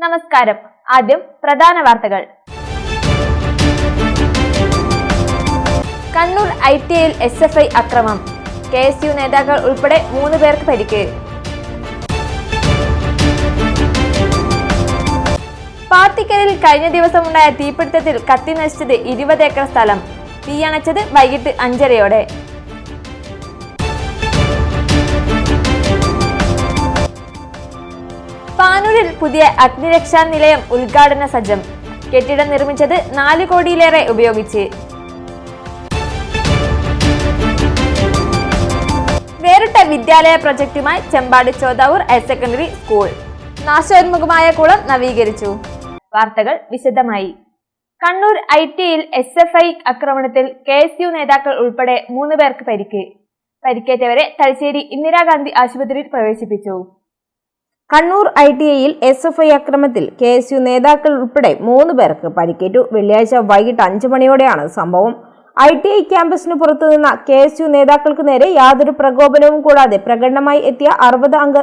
നമസ്കാരം. ആദ്യം പ്രധാന വാർത്തകൾ. കണ്ണൂർ ITIയിൽ SFI അക്രമം. KSU നേതാക്കൾ ഉൾപ്പെടെ 3 പേർക്ക് പരിക്ക്. പാത്തിക്കലിൽ കഴിഞ്ഞ ദിവസമുണ്ടായ തീപിടുത്തത്തിൽ കത്തി നശിച്ചത് 20 ഏക്കർ സ്ഥലം. തീയണച്ചത് വൈകിട്ട് 5:30-ഓടെ. പാനൂരിൽ പുതിയ അഗ്നിരക്ഷാ നിലയം ഉദ്ഘാടന സജ്ജം. കെട്ടിടം നിർമ്മിച്ചത് 4 കോടിയിലേറെ ഉപയോഗിച്ച്. വേറിട്ട വിദ്യാലയ പ്രൊജക്ടുമായി Chembad Chodavoor higher secondary school. നാശോന്മുഖമായ കുളം നവീകരിച്ചു. വാർത്തകൾ വിശദമായി. കണ്ണൂർ ITIയിൽ SFI ആക്രമണത്തിൽ KSU നേതാക്കൾ ഉൾപ്പെടെ 3 പേർക്ക് പരിക്ക്. പരിക്കേറ്റവരെ തലശ്ശേരി ഇന്ദിരാഗാന്ധി ആശുപത്രിയിൽ പ്രവേശിപ്പിച്ചു. കണ്ണൂർ ITIയിൽ SFI ആക്രമണത്തിൽ KSU നേതാക്കൾ ഉൾപ്പെടെ 3 പേർക്ക് പരിക്കേറ്റു. വെള്ളിയാഴ്ച വൈകിട്ട് 5 മണിയോടെയാണ് സംഭവം. ITI ക്യാമ്പസിന് പുറത്തു നിന്ന KSU നേതാക്കൾക്ക് നേരെ യാതൊരു പ്രകോപനവും കൂടാതെ പ്രകടനമായി എത്തിയ 60 അംഗ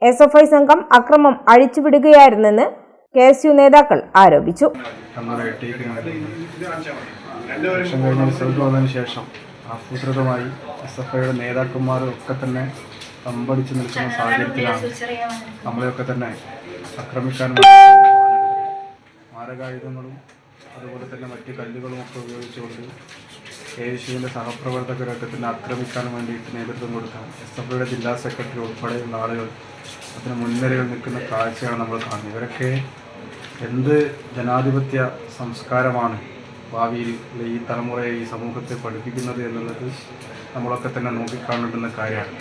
SFI സംഘം അക്രമം അഴിച്ചുവിടുകയായിരുന്നെന്ന് KSU നേതാക്കൾ ആരോപിച്ചു. ശേഷം ആസൂത്രിതമായി SFIയുടെ നേതാക്കന്മാരും ഒക്കെ തന്നെ തമ്പടിച്ച് നിൽക്കുന്ന സാഹചര്യത്തിലാണ് നമ്മളെയൊക്കെ തന്നെ ആക്രമിക്കാനും മാരകായുധങ്ങളും അതുപോലെ തന്നെ മറ്റ് കല്ലുകളും ഒക്കെ ഉപയോഗിച്ചുകൊണ്ട് KSUവിൻ്റെ സഹപ്രവർത്തകരൊക്കെ തന്നെ ആക്രമിക്കാൻ വേണ്ടിയിട്ട് നേതൃത്വം കൊടുക്കാൻ SFIയുടെ ജില്ലാ സെക്രട്ടറി ഉൾപ്പെടെയുള്ള ആളുകൾ അതിന് മുൻനിരയിൽ നിൽക്കുന്ന കാഴ്ചയാണ് നമ്മൾ കാണുന്നത്. ഇവരൊക്കെ എന്ത് ജനാധിപത്യ സംസ്കാരമാണ് ഭാവിയിൽ ഈ തലമുറയെ ഈ സമൂഹത്തെ പഠിപ്പിക്കുന്നത് എന്നുള്ളത് നമ്മളൊക്കെ തന്നെ നോക്കിക്കാണേണ്ടുന്ന കാര്യമാണ്.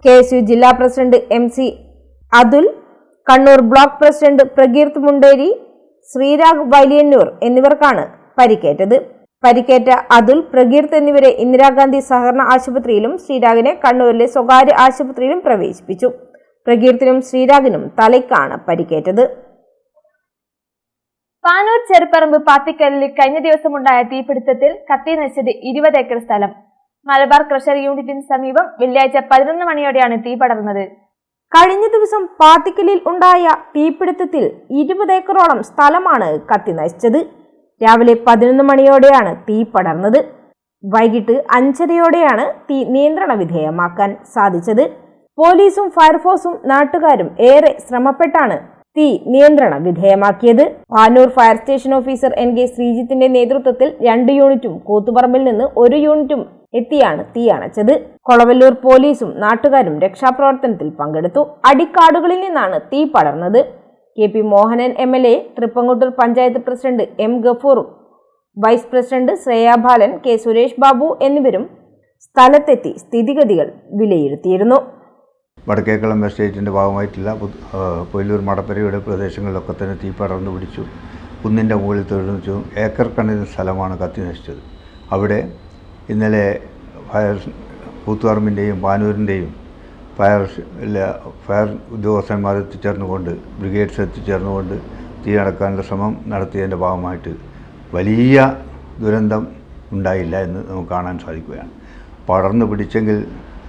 KSU ജില്ലാ president MC Athul, Kannur block president Prakeerth Munderi, Sreerag Valiyannur എന്നിവർക്കാണ് പരിക്കേറ്റത്. പരിക്കേറ്റ അതുൽ, പ്രകീർത്ത് എന്നിവരെ ഇന്ദിരാഗാന്ധി സഹകരണ ആശുപത്രിയിലും ശ്രീരാഗിനെ കണ്ണൂരിലെ സ്വകാര്യ ആശുപത്രിയിലും പ്രവേശിപ്പിച്ചു. പ്രകീർത്തിനും ശ്രീരാഗിനും തലയ്ക്കാണ് പരിക്കേറ്റത്. പാനൂർ ചെറുപ്പറമ്പ് പാത്തിക്കലിൽ കഴിഞ്ഞ ദിവസമുണ്ടായ തീപിടുത്തത്തിൽ കത്തി നശിച്ചത് 20 ഏക്കർ സ്ഥലം. മലബാർ ക്രഷർ യൂണിറ്റിന് സമീപം വെള്ളിയാഴ്ച 11 മണിയോടെയാണ് തീ പടർന്നത്. കഴിഞ്ഞ ദിവസം പാത്തിക്കലിൽ ഉണ്ടായ തീപിടുത്തത്തിൽ 20 ഏക്കറോളം സ്ഥലമാണ് കത്തി നശിച്ചത്. രാവിലെ 11 മണിയോടെയാണ് തീ പടർന്നത്. വൈകിട്ട് 5:30-ഓടെയാണ് തീ നിയന്ത്രണ വിധേയമാക്കാൻ സാധിച്ചത്. പോലീസും ഫയർഫോഴ്സും നാട്ടുകാരും ഏറെ ശ്രമപ്പെട്ടാണ് തീ നിയന്ത്രണ വിധേയമാക്കിയത്. Panoor fire station officer NK ശ്രീജിത്തിന്റെ നേതൃത്വത്തിൽ 2 യൂണിറ്റും കൂത്തുപറമ്പിൽ നിന്ന് 1 യൂണിറ്റും എത്തിയാണ് തീ അണച്ചത്. കൊളവല്ലൂർ പോലീസും നാട്ടുകാരും രക്ഷാപ്രവർത്തനത്തിൽ പങ്കെടുത്തു. അടിക്കാടുകളിൽ നിന്നാണ് തീ പടർന്നത്. KP Mohanan MLA, Thrippangottur panchayat president M ഗഫൂറും vice president Shreya Balan, K Suresh Babu എന്നിവരും സ്ഥലത്തെത്തി സ്ഥിതിഗതികൾ വിലയിരുത്തിയിരുന്നു. വടക്കേക്കളം എസ്റ്റേറ്റിൻ്റെ ഭാഗമായിട്ടുള്ള പൊയിലൂർ മടപ്പരയുടെ പ്രദേശങ്ങളിലൊക്കെ തന്നെ തീ പടർന്നു പിടിച്ചു. കുന്നിൻ്റെ മുകളിൽ തൊഴിച്ചു ഏക്കർ കണക്കിന് സ്ഥലമാണ് കത്തി നശിച്ചത്. അവിടെ ഇന്നലെ കൂത്തുപറമ്പിൻ്റെയും പാനൂരിൻ്റെയും ഫയർ ഉദ്യോഗസ്ഥന്മാർ എത്തിച്ചേർന്നുകൊണ്ട് ബ്രിഗേഡ്സ് എത്തിച്ചേർന്നുകൊണ്ട് തീ അടക്കാനുള്ള ശ്രമം നടത്തിയതിൻ്റെ ഭാഗമായിട്ട് വലിയ ദുരന്തം ഉണ്ടായില്ല എന്ന് നമുക്ക് കാണാൻ സാധിക്കുകയാണ്. പടർന്നു പിടിച്ചെങ്കിൽ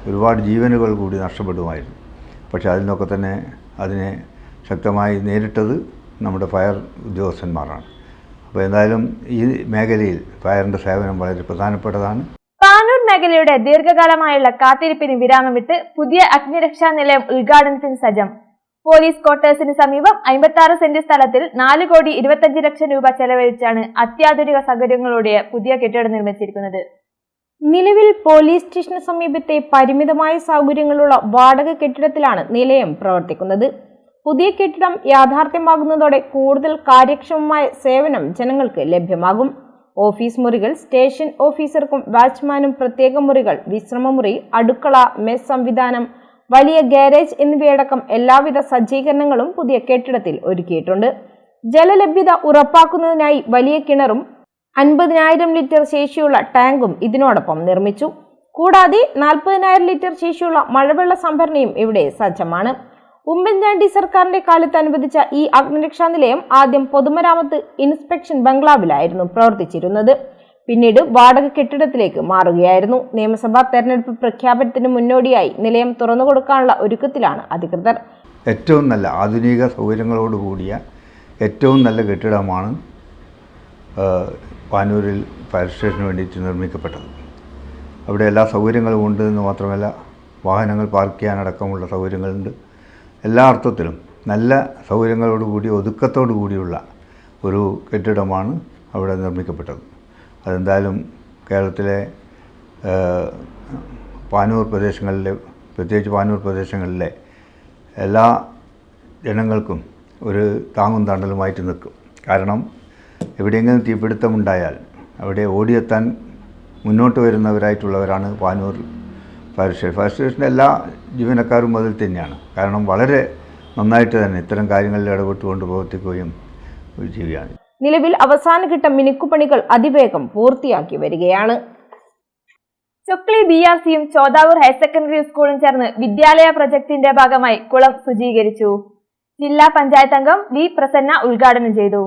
ഒരുപാട് ജീവനുകൾ കൂടി നഷ്ടപ്പെടുമായിരുന്നു. പക്ഷേ അതിൽ നിന്നൊക്കെ തന്നെ അതിനെ ശക്തമായി നേരിട്ടത് നമ്മുടെ ഫയർ ഉദ്യോഗസ്ഥന്മാരാണ്. അപ്പോൾ എന്തായാലും ഈ മേഖലയിൽ ഫയറിൻ്റെ സേവനം വളരെ പ്രധാനപ്പെട്ടതാണ്. പാനൂർ മേഖലയുടെ ദീർഘകാലമായുള്ള കാത്തിരിപ്പിന് വിരാമമിട്ട് പുതിയ അഗ്നിരക്ഷാ നിലയം ഉദ്ഘാടനത്തിന് സജ്ജം. പോലീസ് ക്വാർട്ടേഴ്സിന് സമീപം 56 സെന്റ് സ്ഥലത്തിൽ 4,25 ലക്ഷം രൂപ ചെലവഴിച്ചാണ് അത്യാധുനിക സൗകര്യങ്ങളോടെ പുതിയ കെട്ടിടം നിർമ്മിച്ചിരിക്കുന്നത്. നിലവിൽ പോലീസ് സ്റ്റേഷന് സമീപത്തെ പരിമിതമായ സൗകര്യങ്ങളുള്ള വാടക കെട്ടിടത്തിലാണ് നിലയം പ്രവർത്തിക്കുന്നത്. പുതിയ കെട്ടിടം യാഥാർത്ഥ്യമാകുന്നതോടെ കൂടുതൽ കാര്യക്ഷമമായ സേവനം ജനങ്ങൾക്ക് ലഭ്യമാകും. ഓഫീസ് മുറികൾ, സ്റ്റേഷൻ ഓഫീസർക്കും വാച്ച്മാനും പ്രത്യേക മുറികൾ, വിശ്രമമുറി, അടുക്കള, മെസ് സംവിധാനം, വലിയ ഗാരേജ് എന്നിവയടക്കം എല്ലാവിധ സജ്ജീകരണങ്ങളും പുതിയ കെട്ടിടത്തിൽ ഒരുക്കിയിട്ടുണ്ട്. ജലലഭ്യത ഉറപ്പാക്കുന്നതിനായി വലിയ കിണറും 50,000 ലിറ്റർ ശേഷിയുള്ള ടാങ്കും ഇതിനോടൊപ്പം നിർമ്മിച്ചു. കൂടാതെ 40,000 ലിറ്റർ ശേഷിയുള്ള മഴവെള്ള സംഭരണിയും ഇവിടെ സജ്ജമാണ്. ഉമ്മൻചാണ്ടി സർക്കാരിന്റെ കാലത്ത് അനുവദിച്ച ഈ അഗ്നിരക്ഷാ നിലയം ആദ്യം പൊതുമരാമത്ത് ഇൻസ്പെക്ഷൻ ബംഗ്ലാവിലായിരുന്നു പ്രവർത്തിച്ചിരുന്നത്. പിന്നീട് വാടക കെട്ടിടത്തിലേക്ക് മാറുകയായിരുന്നു. നിയമസഭാ തെരഞ്ഞെടുപ്പ് പ്രഖ്യാപനത്തിന് മുന്നോടിയായി നിലയം തുറന്നുകൊടുക്കാനുള്ള ഒരുക്കത്തിലാണ് അധികൃതർ. ഏറ്റവും നല്ല ആധുനിക സൗകര്യങ്ങളോടുകൂടിയ ഏറ്റവും നല്ല കെട്ടിടമാണ് പാനൂരിൽ ഫയർ സ്റ്റേഷന് വേണ്ടിയിട്ട് നിർമ്മിക്കപ്പെട്ടത്. അവിടെ എല്ലാ സൗകര്യങ്ങളും ഉണ്ട് എന്ന് മാത്രമല്ല, വാഹനങ്ങൾ പാർക്ക് ചെയ്യാനടക്കമുള്ള സൗകര്യങ്ങളുണ്ട്. എല്ലാ അർത്ഥത്തിലും നല്ല സൗകര്യങ്ങളോടുകൂടി ഒതുക്കത്തോടു കൂടിയുള്ള ഒരു കെട്ടിടമാണ് അവിടെ നിർമ്മിക്കപ്പെട്ടത്. അതെന്തായാലും കേരളത്തിലെ പാനൂർ പ്രദേശങ്ങളിലെ, പ്രത്യേകിച്ച് പാനൂർ പ്രദേശങ്ങളിലെ എല്ലാ ജനങ്ങൾക്കും ഒരു താങ്ങും തണലുമായിട്ട് നിൽക്കും. കാരണം എവിടെയെങ്കിലും തീപിടുത്തമുണ്ടായാൽ അവിടെ ഓടിയെത്താൻ മുന്നോട്ട് വരുന്നവരായിട്ടുള്ളവരാണ് പാനൂർ ഫയർ സ്റ്റേഷൻ. ഫയർ സ്റ്റേഷൻ്റെ എല്ലാ ജീവനക്കാരും അതിൽ തന്നെയാണ്. കാരണം വളരെ നന്നായിട്ട് തന്നെ ഇത്തരം കാര്യങ്ങളിൽ ഇടപെട്ടുകൊണ്ട് പ്രവർത്തിക്കുകയും ചെയ്യുകയാണ്. നിലവിൽ അവസാനഘട്ട മിനുക്കുപണികൾ അതിവേഗം പൂർത്തിയാക്കി വരികയാണ്. ചൊക്ലി BRCയും ചോദാവൂർ ഹയർ സെക്കൻഡറി സ്കൂളും ചേർന്ന് വിദ്യാലയ പ്രൊജക്ടിന്റെ ഭാഗമായി കുളം ശുചീകരിച്ചു. ജില്ലാ പഞ്ചായത്ത് അംഗം വി പ്രസന്ന ഉദ്ഘാടനം ചെയ്തു.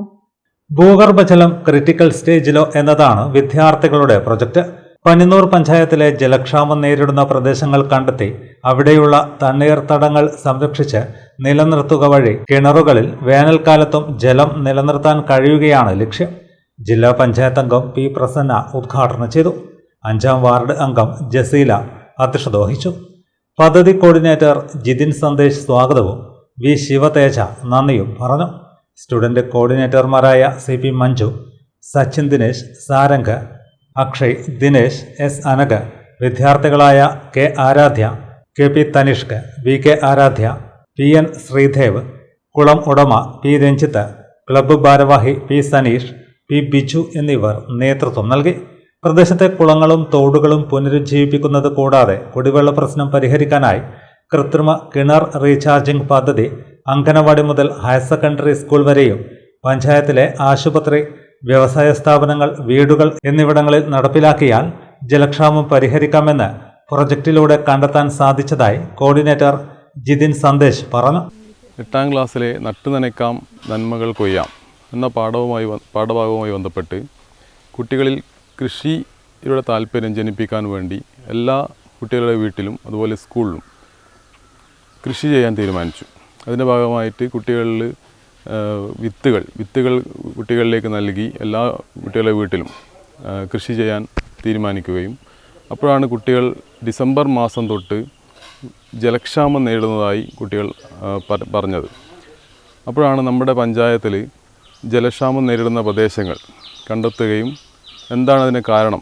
ഭൂഗർഭജലം ക്രിട്ടിക്കൽ സ്റ്റേജിലോ എന്നതാണ് വിദ്യാർത്ഥികളുടെ പ്രൊജക്ട്. പന്നിന്നൂർ പഞ്ചായത്തിലെ ജലക്ഷാമം നേരിടുന്ന പ്രദേശങ്ങൾ കണ്ടെത്തി അവിടെയുള്ള തണ്ണീർത്തടങ്ങൾ സംരക്ഷിച്ച് നിലനിർത്തുക വഴി കിണറുകളിൽ വേനൽക്കാലത്തും ജലം നിലനിർത്താൻ കഴിയുകയാണ് ലക്ഷ്യം. ജില്ലാ പഞ്ചായത്ത് അംഗം പി പ്രസന്ന ഉദ്ഘാടനം ചെയ്തു. 5ാം വാർഡ് അംഗം ജസീല അധ്യക്ഷത വഹിച്ചു. പദ്ധതി കോർഡിനേറ്റർ ജിതിൻ സന്ദേശ് സ്വാഗതവും വി ശിവതേജ നന്ദിയും പറഞ്ഞു. സ്റ്റുഡന്റ് കോർഡിനേറ്റർമാരായ CP മഞ്ജു, സച്ചിൻ ദിനേശ്, സാരംഗ്, അക്ഷയ്, ദിനേശ്, എസ് അനഗ്, വിദ്യാർത്ഥികളായ K Aradhya, KP Tanishk, VK Aradhya, PN Sreedev, കുളം ഉടമ P രഞ്ജിത്ത്, ക്ലബ്ബ് ഭാരവാഹി P സനീഷ്, P ബിജു എന്നിവർ നേതൃത്വം നൽകി. പ്രദേശത്തെ കുളങ്ങളും തോടുകളും പുനരുജ്ജീവിപ്പിക്കുന്നത് കൂടാതെ കുടിവെള്ള പ്രശ്നം പരിഹരിക്കാനായി കൃത്രിമ കിണർ റീചാർജിംഗ് പദ്ധതി അംഗനവാടി മുതൽ ഹയർ സെക്കൻഡറി സ്കൂൾ വരെയും പഞ്ചായത്തിലെ ആശുപത്രി, വ്യവസായ സ്ഥാപനങ്ങൾ, വീടുകൾ എന്നിവിടങ്ങളിൽ നടപ്പിലാക്കിയാൽ ജലക്ഷാമം പരിഹരിക്കാമെന്ന് പ്രൊജക്റ്റിലൂടെ കണ്ടെത്താൻ സാധിച്ചതായി കോർഡിനേറ്റർ ജിതിൻ സന്ദേശ് പറഞ്ഞു. 8ാം ക്ലാസ്സിലെ നട്ടുനനയ്ക്കാം നന്മകൾ കൊയ്യാം എന്ന പാഠഭാഗവുമായി ബന്ധപ്പെട്ട് കുട്ടികളിൽ കൃഷിയുടെ താല്പര്യം ജനിപ്പിക്കാൻ വേണ്ടി എല്ലാ കുട്ടികളുടെ വീട്ടിലും അതുപോലെ സ്കൂളിലും കൃഷി ചെയ്യാൻ തീരുമാനിച്ചു. അതിൻ്റെ ഭാഗമായിട്ട് കുട്ടികളിൽ വിത്തുകൾ കുട്ടികളിലേക്ക് നൽകി എല്ലാ കുട്ടികളുടെ വീട്ടിലും കൃഷി ചെയ്യാൻ തീരുമാനിക്കുകയും അപ്പോഴാണ് കുട്ടികൾ ഡിസംബർ മാസം തൊട്ട് ജലക്ഷാമം നേരിടുന്നതായി കുട്ടികൾ പറഞ്ഞത്. അപ്പോഴാണ് നമ്മുടെ പഞ്ചായത്തിൽ ജലക്ഷാമം നേരിടുന്ന പ്രദേശങ്ങൾ കണ്ടെത്തുകയും എന്താണ് അതിന് കാരണം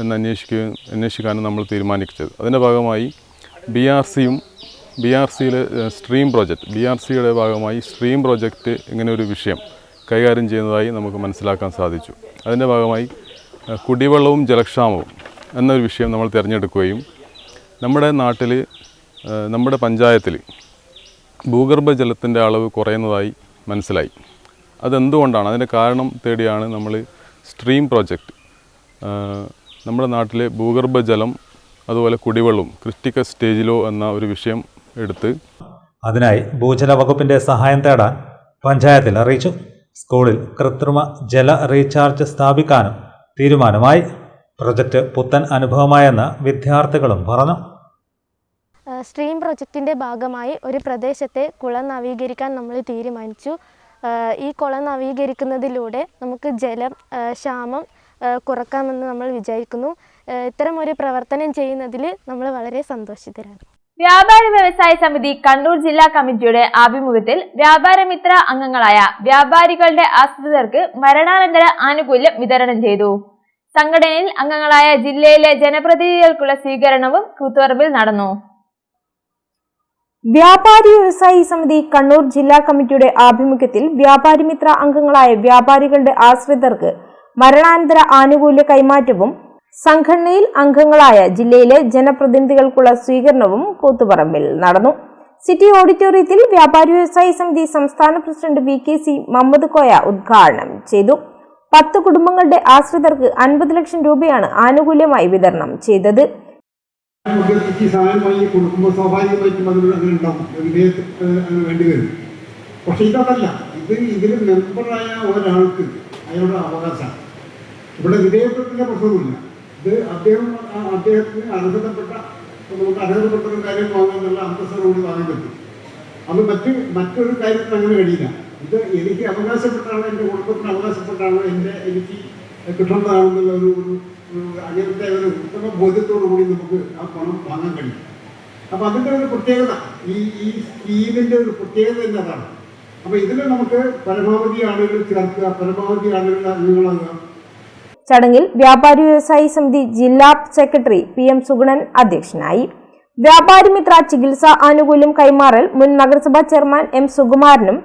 എന്ന് അന്വേഷിക്കാനും നമ്മൾ തീരുമാനിച്ചത്. അതിൻ്റെ ഭാഗമായി BRCയിലെ സ്ട്രീം പ്രോജക്റ്റ്, BRCയുടെ ഭാഗമായി സ്ട്രീം പ്രോജക്റ്റ് ഇങ്ങനെ ഒരു വിഷയം കൈകാര്യം ചെയ്യുന്നതായി നമുക്ക് മനസ്സിലാക്കാൻ സാധിച്ചു. അതിൻ്റെ ഭാഗമായി കുടിവെള്ളവും ജലക്ഷാമവും എന്നൊരു വിഷയം നമ്മൾ തിരഞ്ഞെടുക്കുകയും നമ്മുടെ നാട്ടിൽ, നമ്മുടെ പഞ്ചായത്തിൽ ഭൂഗർഭജലത്തിൻ്റെ അളവ് കുറയുന്നതായി മനസ്സിലായി. അതെന്തുകൊണ്ടാണ്, അതിൻ്റെ കാരണം തേടിയാണ് നമ്മൾ സ്ട്രീം പ്രോജക്റ്റ്, നമ്മുടെ നാട്ടിലെ ഭൂഗർഭജലം അതുപോലെ കുടിവെള്ളവും ക്രിട്ടിക്കൽ സ്റ്റേജിലോ എന്ന ഒരു വിഷയം എടുത്ത് അതിനായി ഭൂജല വകുപ്പിന്റെ സഹായം തേടാൻ പഞ്ചായത്തിൽ അറിയിച്ചു. സ്കൂളിൽ കൃത്രിമ ജല റീചാർജ് സ്ഥാപിക്കാനും തീരുമാനമായി. പ്രൊജക്ട് പുത്തൻ അനുഭവമായെന്ന് വിദ്യാർത്ഥികളും പറഞ്ഞു. സ്ട്രീം പ്രൊജക്റ്റിൻ്റെ ഭാഗമായി ഒരു പ്രദേശത്തെ കുളം നവീകരിക്കാൻ നമ്മൾ തീരുമാനിച്ചു. ഈ കുളം നവീകരിക്കുന്നതിലൂടെ നമുക്ക് ക്ഷാമം കുറക്കാമെന്ന് നമ്മൾ വിചാരിക്കുന്നു. ഇത്തരം ഒരു പ്രവർത്തനം ചെയ്യുന്നതിൽ നമ്മൾ വളരെ സന്തോഷിതരാണ്. വ്യാപാരി വ്യവസായ സമിതി കണ്ണൂർ ജില്ലാ കമ്മിറ്റിയുടെ ആഭിമുഖ്യത്തിൽ വ്യാപാരമിത്ര അംഗങ്ങളായ വ്യാപാരികളുടെ ആശ്രിതർക്ക് മരണാനന്തര ആനുകൂല്യം വിതരണം ചെയ്തു. സംഘടനയിൽ അംഗങ്ങളായ ജില്ലയിലെ ജനപ്രതിനിധികൾക്കുള്ള സ്വീകരണവും കൂത്തുപറമ്പിൽ നടന്നു. വ്യാപാരി വ്യവസായി സമിതി കണ്ണൂർ ജില്ലാ കമ്മിറ്റിയുടെ ആഭിമുഖ്യത്തിൽ വ്യാപാരിമിത്ര അംഗങ്ങളായ വ്യാപാരികളുടെ ആശ്രിതർക്ക് മരണാനന്തര ആനുകൂല്യ കൈമാറ്റവും സംഘടനയിൽ അംഗങ്ങളായ ജില്ലയിലെ ജനപ്രതിനിധികൾക്കുള്ള സ്വീകരണവും കൂത്തുപറമ്പിൽ നടന്നു. സിറ്റി ഓഡിറ്റോറിയത്തിൽ വ്യാപാരി വ്യവസായി സമിതി സംസ്ഥാന പ്രസിഡന്റ് VKC മുഹമ്മദ് കോയ ഉദ്ഘാടനം ചെയ്തു. 10 കുടുംബങ്ങളുടെ ആശ്രിതർക്ക് 50 ലക്ഷം രൂപയാണ് ആനുകൂല്യമായി വിതരണം ചെയ്തത്. കൊടുക്കുമ്പോൾ സ്വാഭാവികമായിട്ടും അതിലുണ്ടാവും, വേണ്ടിവരും. പക്ഷെ ഇതല്ല, ഇതിൽ മെമ്പറായ ഒരാൾക്ക് അയാളുടെ അവകാശം ഇവിടെ വിധേയത്വത്തിൻ്റെ പ്രശ്നമില്ല. ഇത് അദ്ദേഹത്തിന് അർഹതപ്പെട്ട ഒരു കാര്യം വാങ്ങാനുള്ള അന്തസ്സോടുകൂടി വാങ്ങാൻ പറ്റും. അത് മറ്റൊരു കാര്യത്തിൽ അങ്ങനെ കഴിയില്ല. ഇത് എനിക്ക് അവകാശപ്പെട്ടാണോ എൻ്റെ കുടുംബത്തിന് അവകാശപ്പെട്ടാണോ എനിക്ക് കിട്ടേണ്ടതാണെന്നുള്ള ഒരു അങ്ങനത്തെ ഒരു ഉത്തമ ബോധ്യത്തോടു കൂടി നമുക്ക് ആ പണം വാങ്ങാൻ കഴിയും. അപ്പോൾ അതിൻ്റെ ഒരു പ്രത്യേകത ഈ സ്കീമിൻ്റെ ഒരു പ്രത്യേകത തന്നെ അതാണ്. അപ്പോൾ ഇതിൽ നമുക്ക് പരമാവധി ആളുകൾ ചേർക്കുക, പരമാവധി ആളുകൾ അംഗങ്ങളാകുക. ചടങ്ങിൽ വ്യാപാരി വ്യവസായി സമിതി ജില്ലാ സെക്രട്ടറി PM സുഗുണൻ അധ്യക്ഷനായി. വ്യാപാരി മിത്ര ചികിത്സാ ആനുകൂല്യം കൈമാറൽ മുൻ നഗരസഭാ ചെയർമാൻ M സുകുമാരനും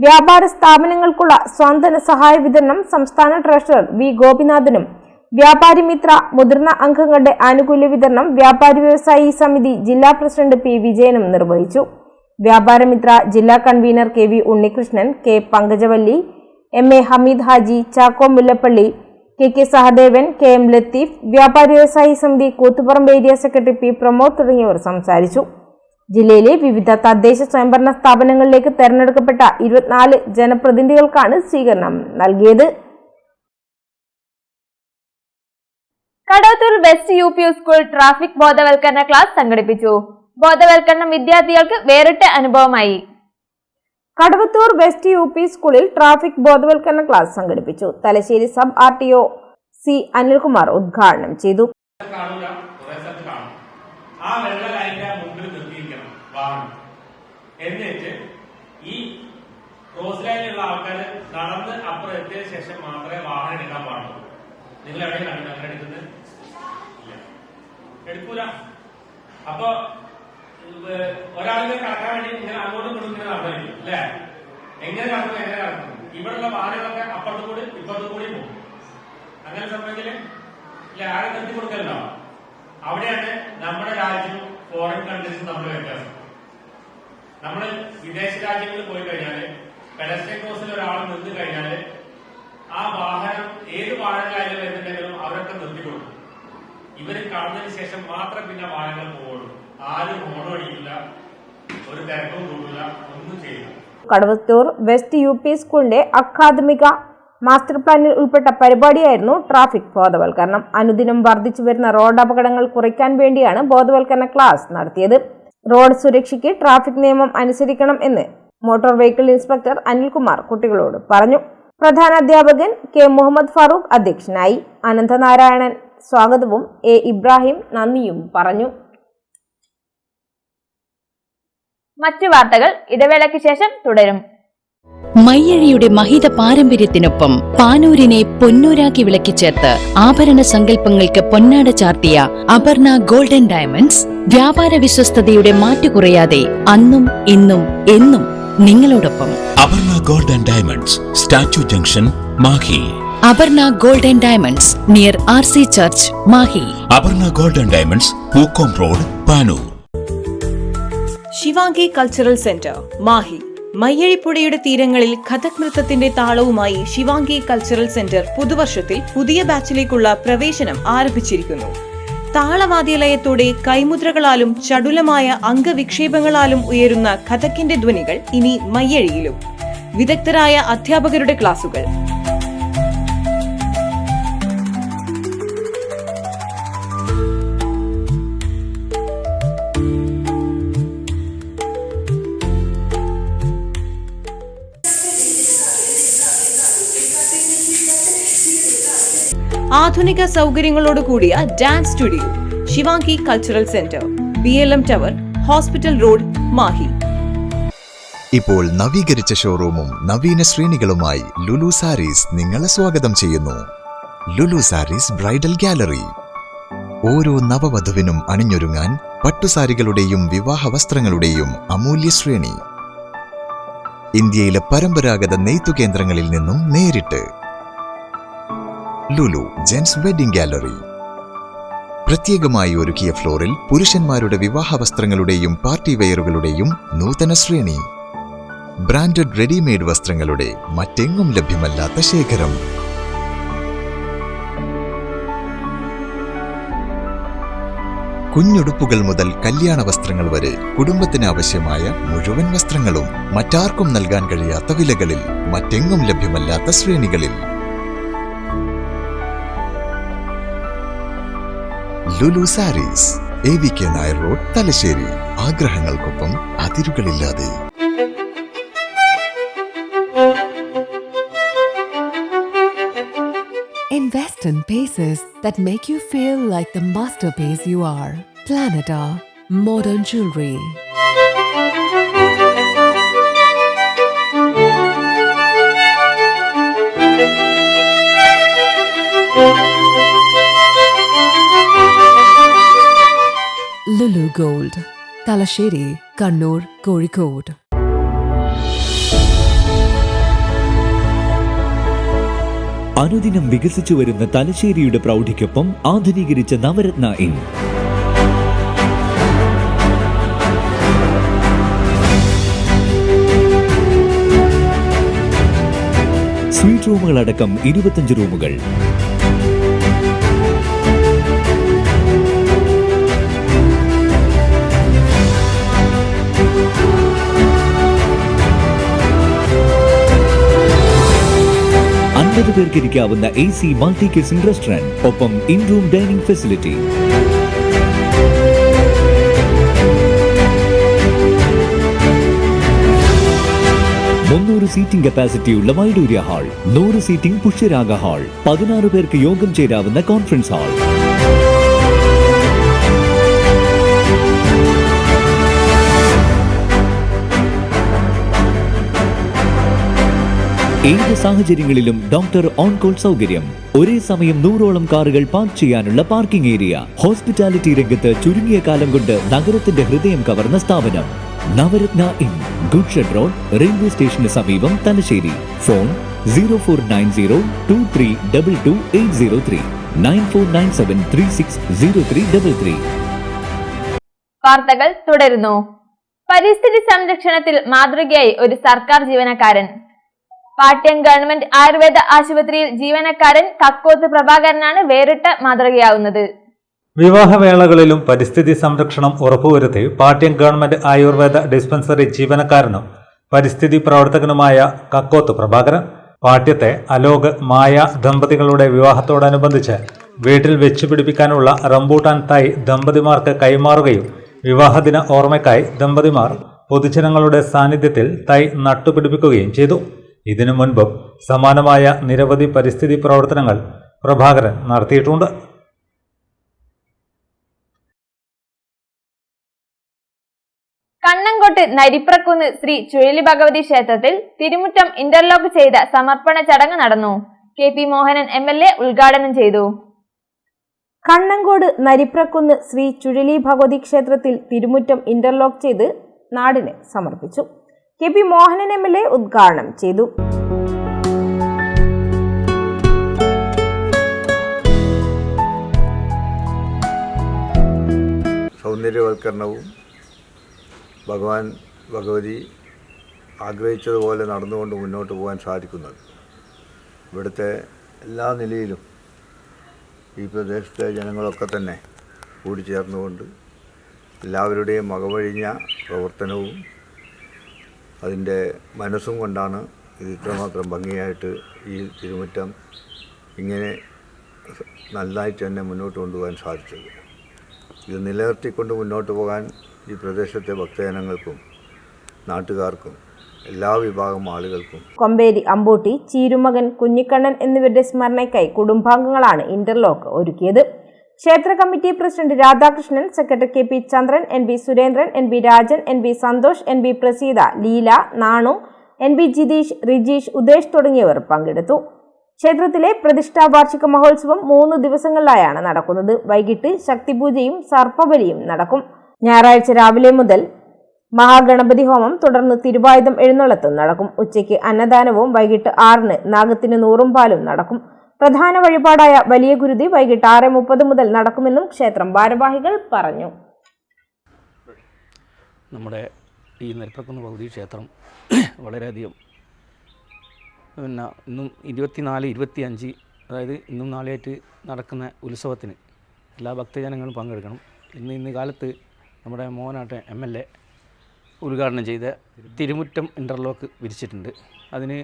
വ്യാപാര സ്ഥാപനങ്ങൾക്കുള്ള സ്വാന്തന സഹായ വിതരണം സംസ്ഥാന ട്രഷറർ V ഗോപിനാഥനും വ്യാപാരി മിത്ര മുതിർന്ന അംഗങ്ങളുടെ ആനുകൂല്യ വിതരണം വ്യാപാരി വ്യവസായി സമിതി ജില്ലാ പ്രസിഡന്റ് P വിജയനും നിർവഹിച്ചു. വ്യാപാരമിത്ര ജില്ലാ convener KV Unnikrishnan, K Pankajavalli, MA Hameed Haji, Chacko Mullappally, KK Sahadevan, KM Latheef, Vyapari Vyavasayi Samithi Koothuparamba area secretary P Pramod തുടങ്ങിയവർ സംസാരിച്ചു. ജില്ലയിലെ വിവിധ തദ്ദേശ സ്വയംഭരണ സ്ഥാപനങ്ങളിലേക്ക് തെരഞ്ഞെടുക്കപ്പെട്ട 24 ജനപ്രതിനിധികൾക്കാണ് സ്വീകരണം നൽകിയത്. Kadavathur west UP school traffic ബോധവൽക്കരണ ക്ലാസ് സംഘടിപ്പിച്ചു. ബോധവൽക്കരണം വിദ്യാർത്ഥികൾക്ക് വേറിട്ട അനുഭവമായി. കടവത്തൂർ വെസ്റ്റ് UP സ്കൂളിൽ ട്രാഫിക് ബോധവൽക്കരണ ക്ലാസ് സംഘടിപ്പിച്ചു. Thalassery sub RTO C Anilkumar ഉദ്ഘാടനം ചെയ്തു. എന്നിട്ട് ഈ ക്രോസ് ലൈനിലുള്ള ആൾക്കാർ നടന്ന് അപ്പുറം എത്തിയ ശേഷം മാത്രമേ വാഹനം എടുക്കാൻ പാടുള്ളൂ. നിങ്ങൾ എവിടെയും കണ്ടു അങ്ങനെ എടുക്കുന്നത്? എടുക്കൂല. അപ്പൊ ഒരാളിനെ കടക്കാൻ വേണ്ടി ഇങ്ങനെ അങ്ങോട്ടും ഇങ്ങോട്ടും ഇങ്ങനെ നടന്നിരിക്കും അല്ലെ? എങ്ങനെ നടക്കുന്നു? ഇവിടെയുള്ള വാഹനങ്ങളൊക്കെ അപ്പുറത്ത് കൂടി ഇപ്പുറത്ത് കൂടി പോകും. അങ്ങനെ സംഭവിക്കില്ലേ? ഇല്ല, ആരെ നിർത്തി കൊടുക്കലുണ്ടോ? അവിടെയാണ് നമ്മുടെ രാജ്യവും ഫോറിൻ കൺട്രീസും നമ്മുടെ വ്യത്യാസം. നമ്മൾ വിദേശ രാജ്യങ്ങളിൽ പോയി കഴിഞ്ഞാല് പെഡസ്ട്രിയൻ ക്രോസിൽ ഒരാൾ നിന്ന് കഴിഞ്ഞാല് ആ വാഹനം ഏത് വാഹനങ്ങളായാലും വരുന്നുണ്ടെങ്കിലും അവരൊക്കെ നിർത്തിക്കൊടുക്കും. ഇവര് കടന്നതിന് ശേഷം മാത്രം പിന്നെ വാഹനങ്ങൾ പോവുള്ളൂ. ആരും ഹോൺ അടിക്കില്ല, ഒരു തിരക്കും കൂടില്ല, ഒന്നും ചെയ്യില്ല. കടവത്തൂർ വെസ്റ്റ് UP സ്കൂളിന്റെ അക്കാദമിക മാസ്റ്റർ പ്ലാനിൽ ഉൾപ്പെട്ട പരിപാടിയായിരുന്നു ട്രാഫിക് ബോധവൽക്കരണം. അനുദിനം വർദ്ധിച്ചു വരുന്ന റോഡ് അപകടങ്ങൾ കുറയ്ക്കാൻ വേണ്ടിയാണ് ബോധവൽക്കരണ ക്ലാസ് നടത്തിയത്. റോഡ് സുരക്ഷയ്ക്ക് ട്രാഫിക് നിയമം അനുസരിക്കണം എന്ന് മോട്ടോർ വെഹിക്കിൾ ഇൻസ്പെക്ടർ അനിൽകുമാർ കുട്ടികളോട് പറഞ്ഞു. പ്രധാന അധ്യാപകൻ K മുഹമ്മദ് ഫാറൂഖ് അധ്യക്ഷനായി. അനന്തനാരായണൻ സ്വാഗതവും A ഇബ്രാഹിം നന്ദിയും പറഞ്ഞു. മറ്റു വാർത്തകൾ ഇടവേളയ്ക്ക് ശേഷം തുടരും. മയ്യഴിയുടെ മഹിത പാരമ്പര്യത്തിനൊപ്പം പാനൂരിനെ പൊന്നൂരാക്കി വിളക്കിച്ചേർത്ത് ആഭരണ സങ്കല്പങ്ങൾക്ക് പൊന്നാട ചാർത്തിയ അപർണ ഗോൾഡൻ ഡയമണ്ട്സ് വ്യാപാര വിശ്വസ്തയുടെ മാറ്റുകുറയാതെ അന്നും ഇന്നും എന്നും നിങ്ങളോടൊപ്പം. Aparna golden diamonds, statue junction, Mahe. Aparna golden diamonds near RC church, Mahe. Aparna golden diamonds, Pookkom road, Panoor. Shivangi cultural centre, Mahe. മയ്യഴിപ്പുഴയുടെ തീരങ്ങളിൽ കഥക് നൃത്തത്തിന്റെ താളവുമായി ശിവാംഗി കൾച്ചറൽ സെന്റർ പുതുവർഷത്തിൽ പുതിയ ബാച്ചിലേക്കുള്ള പ്രവേശനം ആരംഭിച്ചിരിക്കുന്നു. താളവാദ്യലയത്തോടെ കൈമുദ്രകളാലും ചടുലമായ അംഗവിക്ഷേപങ്ങളാലും ഉയരുന്ന കഥക്കിന്റെ ധ്വനികൾ ഇനി മയ്യഴിയിലും. വിദഗ്ധരായ അധ്യാപകരുടെ ക്ലാസുകൾ. ആധുനിക സൗകര്യങ്ങളോടുകൂടിയ dance studio. Shivangi cultural centre, BLM tower, hospital road, Mahe. ഇപ്പോൾ നവീകരിച്ച ഷോറൂമും നവീന ശ്രേണികളുമായി ലുലു സാരീസ് നിങ്ങളെ സ്വാഗതം ചെയ്യുന്നു. Lulu sarees bridal gallery. ഓരോ നവവധുവിനും അണിഞ്ഞൊരുങ്ങാൻ പട്ടുസാരികളുടെയും വിവാഹ വസ്ത്രങ്ങളുടെയും അമൂല്യ ശ്രേണി. ഇന്ത്യയിലെ പരമ്പരാഗത നെയ്ത്തു കേന്ദ്രങ്ങളിൽ നിന്നും നേരിട്ട്. Lulu gents wedding gallery. പ്രത്യേകമായി ഒരുക്കിയ ഫ്ലോറിൽ പുരുഷന്മാരുടെ വിവാഹ വസ്ത്രങ്ങളുടെയും പാർട്ടി വെയറുകളുടെയും നൂതന ശ്രേണി. ബ്രാൻഡഡ് റെഡിമെയ്ഡ് വസ്ത്രങ്ങളുടെ മറ്റെങ്ങും ലഭ്യമല്ലാത്ത ശേഖരം. കുഞ്ഞുടുപ്പുകൾ മുതൽ കല്യാണ വസ്ത്രങ്ങൾ വരെ കുടുംബത്തിന് ആവശ്യമായ മുഴുവൻ വസ്ത്രങ്ങളും മറ്റാർക്കും നൽകാൻ കഴിയാത്ത വിലകളിൽ, മറ്റെങ്ങും ലഭ്യമല്ലാത്ത ശ്രേണികളിൽ. Lulu Sarees, AVK Nair road, Thalassery. ആഗ്രഹങ്ങൾക്കൊപ്പം അതിരുകളില്ലാതെ. Western pieces that make you feel like the masterpiece you are. Planeta Modern Jewelry. Lulu Gold, Talasheri, Kannur, Kozhikode. അനുദിനം വികസിച്ചു വരുന്ന തലശ്ശേരിയുടെ പ്രൗഢിക്കൊപ്പം ആധുനീകരിച്ച നവരത്ന ഇൻ. സ്വീറ്റ് റൂമുകളടക്കം 25 റൂമുകൾ. പേർക്ക് ഇരിക്കാവുന്ന AC മൾട്ടി കിച്ചൺ റെസ്റ്റോറന്റ്, ഒപ്പം in room dining facility. Seating കപ്പാസിറ്റിയുള്ള Vaidurya hall, 100 seating Pushyaraga hall, 16 പേർക്ക് യോഗം ചേരാവുന്ന കോൺഫറൻസ് ഹാൾ. ഏത് സാഹചര്യങ്ങളിലും ഡോക്ടർ ഓൺ കോൾ സൗകര്യം, ഒരേ സമയം 100ഓളം കാറുകൾ പാർക്ക് ചെയ്യാനുള്ള പാർക്കിംഗ് ഏരിയ. ഹോസ്പിറ്റാലിറ്റി രംഗത്ത് ചുരുങ്ങിയ കാലം കൊണ്ട് നഗരത്തിന്റെ ഹൃദയം കവർന്ന സ്ഥാപനം Navaratna inn, good shed road, railway സ്റ്റേഷന് സമീപം, തലശ്ശേരി. ഫോൺ 049023228803 9497360333. വാർത്തകൾ തുടരുന്നു. പരിസ്ഥിതി സംരക്ഷണത്തിൽ മാതൃകയായി ഒരു സർക്കാർ ജീവനക്കാരൻ. പാട്യം ഗവൺമെന്റ് ആയുർവേദ ആശുപത്രിയിൽ ജീവനക്കാരൻ കക്കോത്ത് പ്രഭാകരനാണ് വേറിട്ട മാതൃകയാവുന്നത്. വിവാഹവേളകളിലും പരിസ്ഥിതി സംരക്ഷണം ഉറപ്പുവരുത്തി പാട്യം ഗവൺമെന്റ് ആയുർവേദ ഡിസ്പെൻസറി ജീവനക്കാരനും പരിസ്ഥിതി പ്രവർത്തകനുമായ കക്കോത്ത് പ്രഭാകരൻ പാട്യത്തെ അലോക് മായ ദമ്പതികളുടെ വിവാഹത്തോടനുബന്ധിച്ച് വീട്ടിൽ വെച്ചുപിടിപ്പിക്കാനുള്ള റംബൂട്ടാൻ തൈ ദമ്പതിമാർക്ക് കൈമാറുകയും വിവാഹദിന ഓർമ്മയ്ക്കായി ദമ്പതിമാർ പൊതുജനങ്ങളുടെ സാന്നിധ്യത്തിൽ തൈ നട്ടുപിടിപ്പിക്കുകയും ചെയ്തു. ഇതിനു മുൻപും സമാനമായ നിരവധി പരിസ്ഥിതി പ്രവർത്തനങ്ങൾ പ്രഭാകരൻ നടത്തിയിട്ടുണ്ട്. കണ്ണങ്കോട്ട് നരിപ്രക്കുന്ന് ശ്രീ ചുഴലി ഭഗവതി ക്ഷേത്രത്തിൽ തിരുമുറ്റം ഇന്റർലോക്ക് ചെയ്ത സമർപ്പണ ചടങ്ങ് നടന്നു. KP മോഹനൻ MLA ഉദ്ഘാടനം ചെയ്തു. കണ്ണങ്കോട് നരിപ്രക്കുന്ന് ശ്രീ ചുഴലി ഭഗവതി ക്ഷേത്രത്തിൽ തിരുമുറ്റം ഇന്റർലോക്ക് ചെയ്ത് നാടിന് സമർപ്പിച്ചു. KP മോഹനൻ MLA ഉദ്ഘാടനം ചെയ്തു. സൗന്ദര്യവൽക്കരണവും ഭഗവാൻ ഭഗവതി ആഗ്രഹിച്ചതുപോലെ നടന്നുകൊണ്ട് മുന്നോട്ട് പോകാൻ സാധിക്കുന്നത് ഇവിടുത്തെ എല്ലാ നിലയിലും ഈ പ്രദേശത്തെ ജനങ്ങളൊക്കെ തന്നെ കൂടിച്ചേർന്നുകൊണ്ട് എല്ലാവരുടെയും മകവഴിഞ്ഞ പ്രവർത്തനവും അതിൻ്റെ മനസ്സും കൊണ്ടാണ് ഇത് ഇത്രമാത്രം ഭംഗിയായിട്ട് ഈ തിരുമുറ്റം ഇങ്ങനെ നന്നായിട്ട് തന്നെ മുന്നോട്ട് കൊണ്ടുപോകാൻ സാധിച്ചത്. ഇത് നിലനിർത്തിക്കൊണ്ട് മുന്നോട്ട് പോകാൻ ഈ പ്രദേശത്തെ ഭക്തജനങ്ങൾക്കും നാട്ടുകാർക്കും എല്ലാ വിഭാഗം ആളുകൾക്കും കൊമ്പേരി അമ്പൂട്ടി, ചീരുമകൻ, കുഞ്ഞിക്കണ്ണൻ എന്നിവരുടെ സ്മരണയ്ക്കായി കുടുംബാംഗങ്ങളാണ് ഇന്റർലോക്ക് ഒരുക്കിയത്. ക്ഷേത്ര committee president Radhakrishnan, secretary KP Chandran, NB Surendran, NB Rajan, NB Santhosh, NB Praseetha, Leela, Nanu, NB Jithesh, Rijesh, Udesh തുടങ്ങിയവർ പങ്കെടുത്തു. ക്ഷേത്രത്തിലെ പ്രതിഷ്ഠാ വാർഷിക മഹോത്സവം 3 ദിവസങ്ങളിലായാണ് നടക്കുന്നത്. വൈകിട്ട് ശക്തിപൂജയും സർപ്പബലിയും നടക്കും. ഞായറാഴ്ച രാവിലെ മുതൽ മഹാഗണപതി ഹോമം, തുടർന്ന് തിരുവായുധം എഴുന്നള്ളത്തും നടക്കും. ഉച്ചയ്ക്ക് അന്നദാനവും വൈകിട്ട് 6-ന് നാഗത്തിന് 100 പാലും നടക്കും. പ്രധാന വഴിപാടായ വലിയ ഗുരുതി വൈകിട്ട് 6:30 മുതൽ നടക്കുമെന്നും ക്ഷേത്രം ഭാരവാഹികൾ പറഞ്ഞു. നമ്മുടെ ഈ നരിപ്രക്കുന്ന് ഭഗവതി ക്ഷേത്രം വളരെയധികം ഇന്നും 24, 25 അതായത് ഇന്നും നാളെയായിട്ട് നടക്കുന്ന ഉത്സവത്തിന് എല്ലാ ഭക്തജനങ്ങളും പങ്കെടുക്കണം. ഇന്ന് കാലത്ത് നമ്മുടെ മോഹനാട്ടെ MLA ഉദ്ഘാടനം ചെയ്ത തിരുമുറ്റം ഇൻ്റർലോക്ക് വിരിച്ചിട്ടുണ്ട്. അതിന്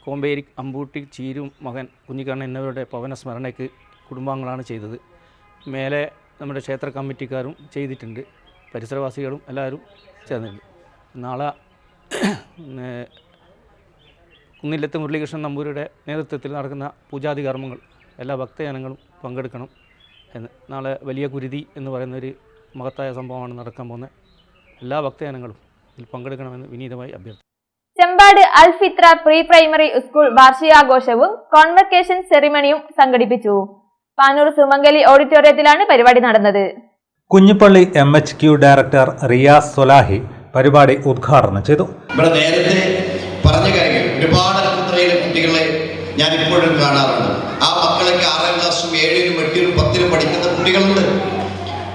കോമ്പേരി അമ്പൂട്ടി, ചീരും മകൻ, കുഞ്ഞിക്കണ്ണൻ എന്നിവരുടെ പവന സ്മരണയ്ക്ക് കുടുംബാംഗങ്ങളാണ് ചെയ്തത്. മേലെ നമ്മുടെ ക്ഷേത്ര കമ്മിറ്റിക്കാരും ചെയ്തിട്ടുണ്ട്. പരിസരവാസികളും എല്ലാവരും ചേർന്നിട്ടുണ്ട്. നാളെ കുന്നില്ലത്ത് മുരളീകൃഷ്ണൻ നമ്പൂരിയുടെ നേതൃത്വത്തിൽ നടക്കുന്ന പൂജാതി കർമ്മങ്ങൾ എല്ലാ ഭക്തജനങ്ങളും പങ്കെടുക്കണം എന്ന്. നാളെ വലിയ കുരുതി എന്ന് പറയുന്നൊരു മഹത്തായ സംഭവമാണ് നടക്കാൻ പോകുന്നത്. എല്ലാ ഭക്തജനങ്ങളും ഇതിൽ പങ്കെടുക്കണമെന്ന് വിനീതമായി അഭ്യർത്ഥിക്കുന്നു. ചെമ്പാട് അൽ ഫിത്ര പ്രീ പ്രൈമറി സ്കൂൾ വാർഷികാഘോഷവും കോൺവക്കേഷൻ സെറിമണിയും സംഘടിപ്പിച്ചു. പാനൂർ സുമംഗലി ഓഡിറ്റോറിയത്തിലാണ് പരിപാടി നടന്നത്. കുഞ്ഞിപ്പള്ളി MHQ ഡയറക്ടർ റിയാസ് സൊലാഹി പരിപാടി ഉദ്ഘാടനം ചെയ്തു. ഇവിടെ നേരത്തെ പറഞ്ഞ കാര്യങ്ങൾ ഒരുപാട് അൽഫിത്രയിലെ കുട്ടികളെ ഞാൻ ഇപ്പോഴും കാണാറുണ്ട്. ആ മക്കളൊക്കെ 6ാം ക്ലാസ്സും 7ലും 8ലും 10ലും പഠിക്കുന്ന കുട്ടികളുണ്ട്.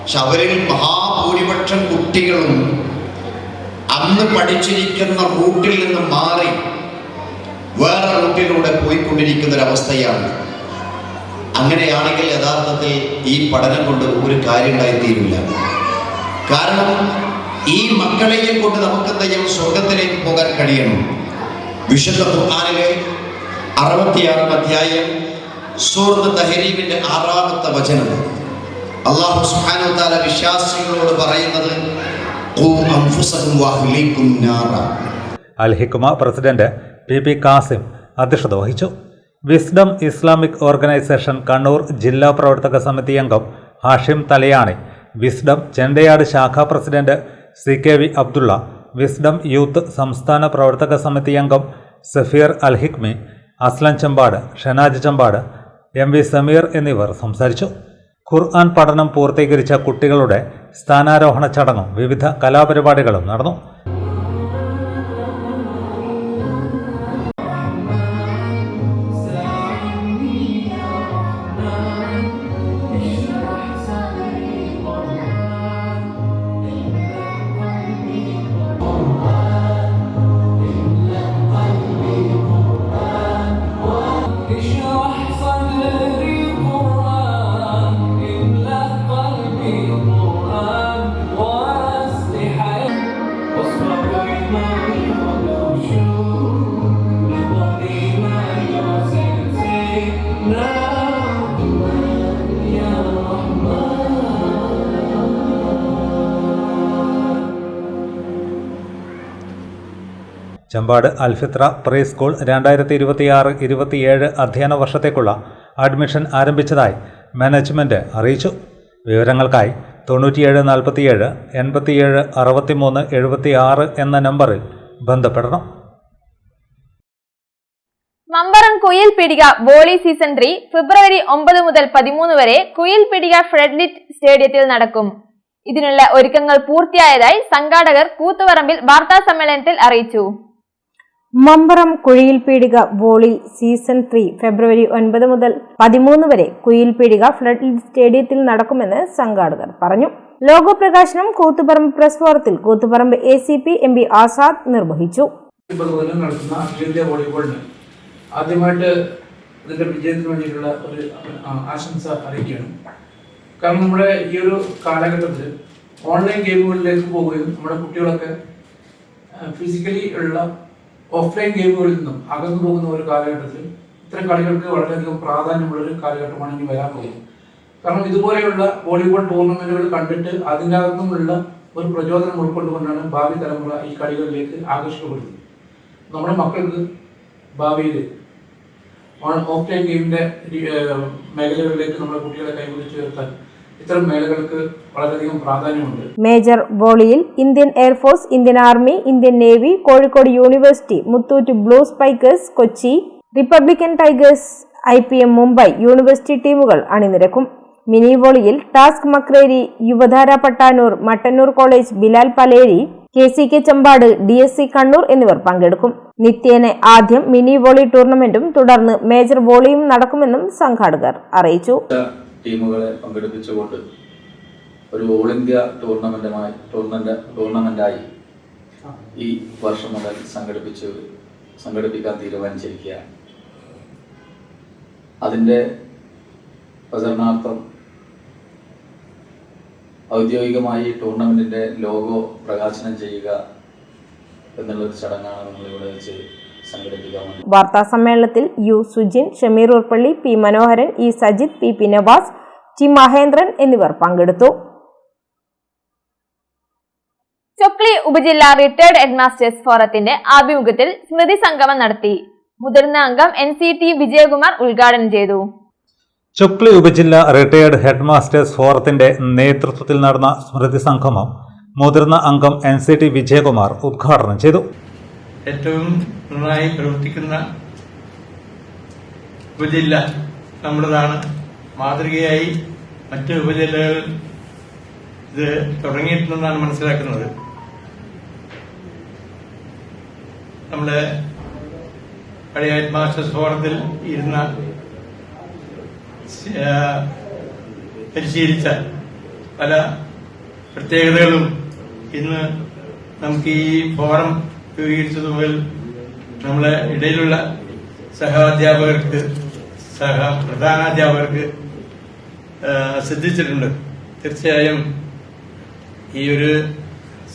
പക്ഷെ അവരിൽ മഹാഭൂരിപക്ഷം കുട്ടികളും അന്ന് പഠിച്ചിരിക്കുന്ന റൂട്ടിൽ നിന്ന് മാറി വേറെ റൂട്ടിലൂടെ പോയിക്കൊണ്ടിരിക്കുന്ന ഒരവസ്ഥയാണ്. അങ്ങനെയാണെങ്കിൽ യഥാർത്ഥത്തിൽ ഈ പഠനം കൊണ്ട് ഒരു കാര്യം ഉണ്ടായിത്തീരില്ല. കാരണം ഈ മക്കളെയും കൊണ്ട് നമുക്ക് എന്തെങ്കിലും സ്വർഗത്തിലേക്ക് പോകാൻ കഴിയണം. വിശുദ്ധ ഖുർആനിലെ 66-ാം അധ്യായം സൂറത്ത് തഹരീമിന്റെ 6ാമത്തെ വചനം അല്ലാഹു സുബ്ഹാനഹു വ തആല വിശ്വാസികളോട് പറയുന്നത് ഖൂ അൻഫുസകും വഅഹ്ലീകും നാറ. അൽ ഹിക്മ പ്രസിഡന്റ് PP കാസിം അധ്യക്ഷത വഹിച്ചു. വിസ്ഡം ഇസ്ലാമിക് ഓർഗനൈസേഷൻ കണ്ണൂർ ജില്ലാ പ്രവർത്തക സമിതി അംഗം ഹാഷിം തലയാണി, വിസ്ഡം ചെണ്ടയാട് ശാഖാ president CKV Abdulla, wisdom youth സംസ്ഥാന പ്രവർത്തക സമിതി അംഗം സഫീർ അൽ ഹിക്മി, അസ്ലൻ ചെമ്പാട്, ഷനാജ് ചെമ്പാട്, MV സമീർ എന്നിവർ സംസാരിച്ചു. ഖുർആൻ പഠനം പൂർത്തീകരിച്ച കുട്ടികളുടെ സ്ഥാനാരോഹണ ചടങ്ങും വിവിധ കലാപരിപാടികളും നടന്നു. ചെമ്പാട് അൽഫിത്ര പ്രീ സ്കൂൾ 2026-27 അധ്യയന വർഷത്തേക്കുള്ള അഡ്മിഷൻ ആരംഭിച്ചതായി മാനേജ്മെന്റ് അറിയിച്ചു. വിവരങ്ങൾക്കായി 9747 87 63 76 എന്ന നമ്പറിൽ ബന്ധപ്പെടണം. മമ്പറം കുയിൽ പിടിക വോളി സീസൺ 3 ഫെബ്രുവരി 9 മുതൽ 13 വരെ കുയിൽ പിടിക ഫ്രെഡ്ലിറ്റ് സ്റ്റേഡിയത്തിൽ നടക്കും. ഇതിനുള്ള ഒരുക്കങ്ങൾ പൂർത്തിയായതായി സംഘാടകർ കൂത്തുപറമ്പിൽ വാർത്താ സമ്മേളനത്തിൽ അറിയിച്ചു. മമ്പറം കുയിൽപീടിക വോളി സീസൺ 3 ഫെബ്രുവരി 9 മുതൽ 13 വരെ കുയിൽപീടിക ഫ്ലഡ് സ്റ്റേഡിയത്തിൽ നടക്കുമെന്ന് സംഘാടകർ പറഞ്ഞു. ലോഗോ പ്രകാശനം കൂത്തുപറമ്പ് പ്രസ് ഫോറത്തിൽ കൂത്തുപറമ്പ് ACP MB ആസാദ് നിർവഹിച്ചു. നടത്തുന്ന അഖിലേന്ത്യാ വോളിബോളിന് ആദ്യമായിട്ട് ഇതിന്റെ വിജയത്തിന് വേണ്ടിയിട്ടുള്ള ഒരു ആശംസ അറിയിക്കുകയാണ്. കാരണം നമ്മുടെ ഈ ഒരു കാലഘട്ടത്തിൽ ഓൺലൈൻ ഗെയിമുകളിലേക്ക് പോവുകയും നമ്മുടെ കുട്ടികളൊക്കെ ഫിസിക്കലി ഉള്ള ഓഫ്ലൈൻ ഗെയിമുകളിൽ നിന്നും അകന്നു പോകുന്ന ഒരു കാലഘട്ടത്തിൽ ഇത്തരം കളികൾക്ക് വളരെയധികം പ്രാധാന്യമുള്ളൊരു കാലഘട്ടമാണ് ഇനി വരാൻ പോകുന്നത്. കാരണം ഇതുപോലെയുള്ള വോളിബോൾ ടൂർണമെന്റുകൾ കണ്ടിട്ട് അതിൻ്റെ അകത്തുമുള്ള ഒരു പ്രചോദനം ഉൾക്കൊണ്ടുകൊണ്ടാണ് ഭാവി തലമുറ ഈ കളികളിലേക്ക് ആകർഷിക്കപ്പെടുന്നത്. നമ്മുടെ മക്കൾക്ക് ഭാവിയിൽ ഓഫ്ലൈൻ ഗെയിമിന്റെ മേഖലകളിലേക്ക് നമ്മുടെ കുട്ടികളെ കൈപിടിച്ചു ചേർത്താൻ ഇത്തരം മേഖലകൾക്ക് വളരെയധികം പ്രാധാന്യമുണ്ട്. മേജർ വോളിയിൽ Indian air force, Indian army, Indian navy, Kozhikode university, Muthoot blue spikers Kochi, republican tigers, IPM Mumbai university ടീമുകൾ അണിനിരക്കും. മിനി വോളിയിൽ task Makreri, Yuvadhara Pattanur, Mattannur college, Bilal Paleri, KCK Chembad, DSC Kannur എന്നിവർ പങ്കെടുക്കും. നിത്യേന ആദ്യം മിനി വോളി ടൂർണമെന്റും തുടർന്ന് മേജർ വോളിയും നടക്കുമെന്നും സംഘാടകർ അറിയിച്ചു. ടീമുകളെ പങ്കെടുപ്പിച്ചുകൊണ്ട് ഒരു ഓൾ ഇന്ത്യ ടൂർണമെന്റായി ഈ വർഷം മുതൽ സംഘടിപ്പിക്കാൻ തീരുമാനിച്ചിരിക്കുകയാണ്. അതിൻ്റെ പ്രചരണാർത്ഥം ഔദ്യോഗികമായി ടൂർണമെന്റിന്റെ ലോഗോ പ്രകാശനം ചെയ്യുക എന്നുള്ളൊരു ചടങ്ങാണ് നമ്മളിവിടെ വെച്ച് സംഘടിപ്പിക്കാൻ. വാർത്താ സമ്മേളനത്തിൽ U സുജിൻ, ഷമീർ ഉർപ്പള്ളി, P മനോഹരൻ, E Sajith, P Nawaz, T Mahendran എന്നിവർ പങ്കെടുത്തു. ചൊക്ലി ഉപജില്ലാ റിട്ടയർഡ് ഹെഡ്മാസ്റ്റേഴ്സ് ഫോറത്തിന്റെ ആഭിമുഖ്യത്തിൽ സ്മൃതി സംഗമം നടത്തി. മുതിർന്ന അംഗം NCT വിജയകുമാർ ഉദ്ഘാടനം ചെയ്തു. ചുക്ലി ഉപജില്ല റിട്ടയേർഡ് ഹെഡ് മാസ്റ്റേഴ്സ് ഫോറത്തിന്റെ നേതൃത്വത്തിൽ നടന്ന സ്മൃതി സംഗമം മുതിർന്ന അംഗം NCT വിജയകുമാർ ഉദ്ഘാടനം ചെയ്തു. ഏറ്റവും നന്നായി പ്രവർത്തിക്കുന്ന ഉപജില്ല നമ്മുടേതാണ്. മാതൃകയായി മറ്റ് ഉപജില്ലകൾ ഇത് തുടങ്ങിയിട്ടുണ്ടെന്നാണ് മനസ്സിലാക്കുന്നത്. നമ്മുടെ പഴയ ഹെഡ് മാസ്റ്റേഴ്സ് ഫോറത്തിൽ ഇരുന്ന പരിശീലിച്ച പല പ്രത്യേകതകളും ഇന്ന് നമുക്ക് ഈ ഫോറം രൂപീകരിച്ചതുമുതൽ നമ്മളെ ഇടയിലുള്ള സഹാധ്യാപകർക്ക് പ്രധാനാധ്യാപകർക്ക് സിദ്ധിച്ചിട്ടുണ്ട്. തീർച്ചയായും ഈ ഒരു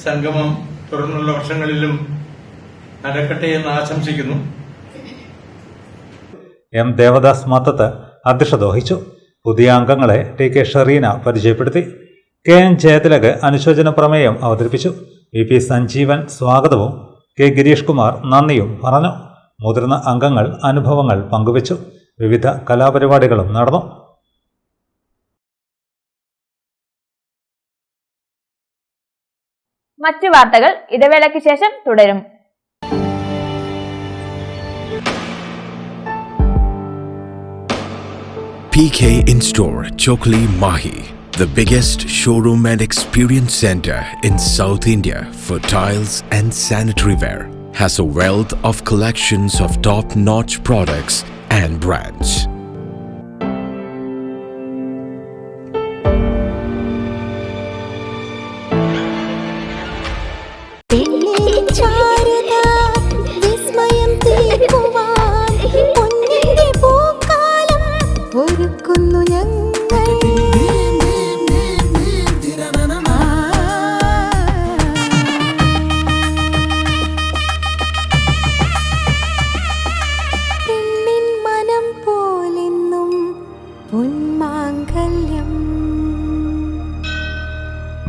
സംഗമം തുടർന്നുള്ള വർഷങ്ങളിലും നടക്കട്ടെ എന്ന് ആശംസിക്കുന്നു. M. ദേവദാസ് മത്തത്ത് അധ്യക്ഷത വഹിച്ചു. പുതിയ അംഗങ്ങളെ TK ഷറീന പരിചയപ്പെടുത്തി. KN ജയതിലക് അനുശോചന പ്രമേയം അവതരിപ്പിച്ചു. VP സഞ്ജീവൻ സ്വാഗതവും K. ഗിരീഷ് കുമാർ നന്ദിയും പറഞ്ഞു. മുതിർന്ന അംഗങ്ങൾ അനുഭവങ്ങൾ പങ്കുവച്ചു. വിവിധ കലാപരിപാടികളും നടന്നു. മറ്റു വാർത്തകൾ ഇടവേളയ്ക്ക് ശേഷം തുടരും. PK In-Store, Chokli, Mahi, the biggest showroom and experience center in South India for tiles and sanitary ware, has a wealth of collections of top-notch products and brands.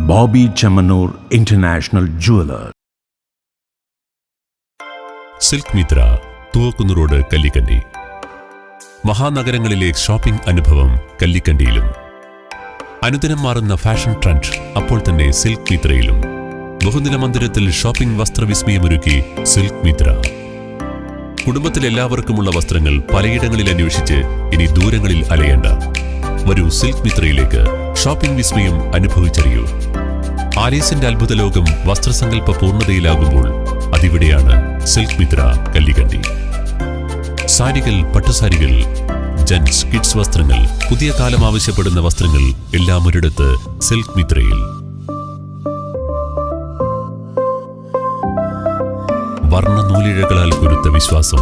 Bobby Chamanur International Jeweler. Silk Mithra, Thuvakkunnu road, Kallikandi. മഹാനഗരങ്ങളിലെ shopping അനുഭവം കല്ലിക്കണ്ടിയിലും. അനുദിനം മാറുന്ന fashion trend അപ്പോൾ തന്നെ silk മിത്രയിലും. ബഹുനില മന്ദിരത്തിൽ shopping വസ്ത്രവിസ്മയമൊരുക്കി silk Mitra. കുടുംബത്തിലെല്ലാവർക്കുമുള്ള വസ്ത്രങ്ങൾ പലയിടങ്ങളിൽ അന്വേഷിച്ച് ഇനി ദൂരങ്ങളിൽ അലയേണ്ട. വരൂ സിൽക്ക് മിത്രയിലേക്ക്. ഷോപ്പിംഗ് വിസ്മയം അനുഭവിച്ചറിയൂ. ആലീസിന്റെ അത്ഭുത ലോകം വസ്ത്രസങ്കല്പ പൂർണ്ണതയിലാകുമ്പോൾ അതിവിടെയാണ് സിൽക്ക് മിത്ര, കല്ലിക്കണ്ടി. സാരികൾ, പട്ടുസാരികൾ, ജെന്റ്സ്, കിഡ്സ് വസ്ത്രങ്ങൾ, പുതിയ കാലം ആവശ്യപ്പെടുന്ന വസ്ത്രങ്ങൾ എല്ലാം ഒരിടത്ത് സിൽക്ക് മിത്രയിൽ. വർണ്ണനൂലിഴകളാൽ കുരുത്ത വിശ്വാസം,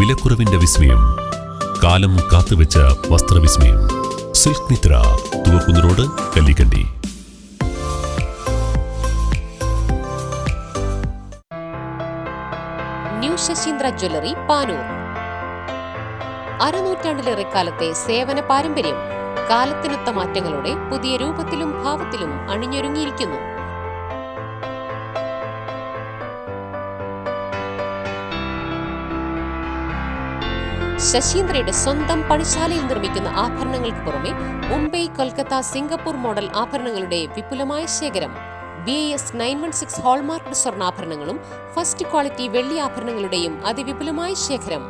വിലക്കുറവിന്റെ വിസ്മയം, കാലം കാത്തുവെച്ച വസ്ത്രവിസ്മയം. Silk Mithra, Thuvakkunnu road, Kallikandi. New Sasheendra jewellery, Panoor. അരനൂറ്റാണ്ടിലേറെ കാലത്തെ സേവന പാരമ്പര്യം കാലത്തിനൊത്ത മാറ്റങ്ങളോടെ പുതിയ രൂപത്തിലും ഭാവത്തിലും അണിഞ്ഞൊരുങ്ങിയിരിക്കുന്നു. ശശീന്ദ്രയുടെ സ്വന്തം പണിശാലയിൽ നിർമ്മിക്കുന്ന ആഭരണങ്ങൾക്ക് പുറമെ മുംബൈ, കൊൽക്കത്ത, സിംഗപ്പൂർ മോഡൽ ആഭരണങ്ങളുടെ വിപുലമായ ശേഖരം. BIS 916 ഹോൾമാർക്ക് സ്വർണ്ണാഭരണങ്ങളും ഫസ്റ്റ് ക്വാളിറ്റി വെള്ളി ആഭരണങ്ങളുടെയും അതിവിപുലമായ ശേഖരം.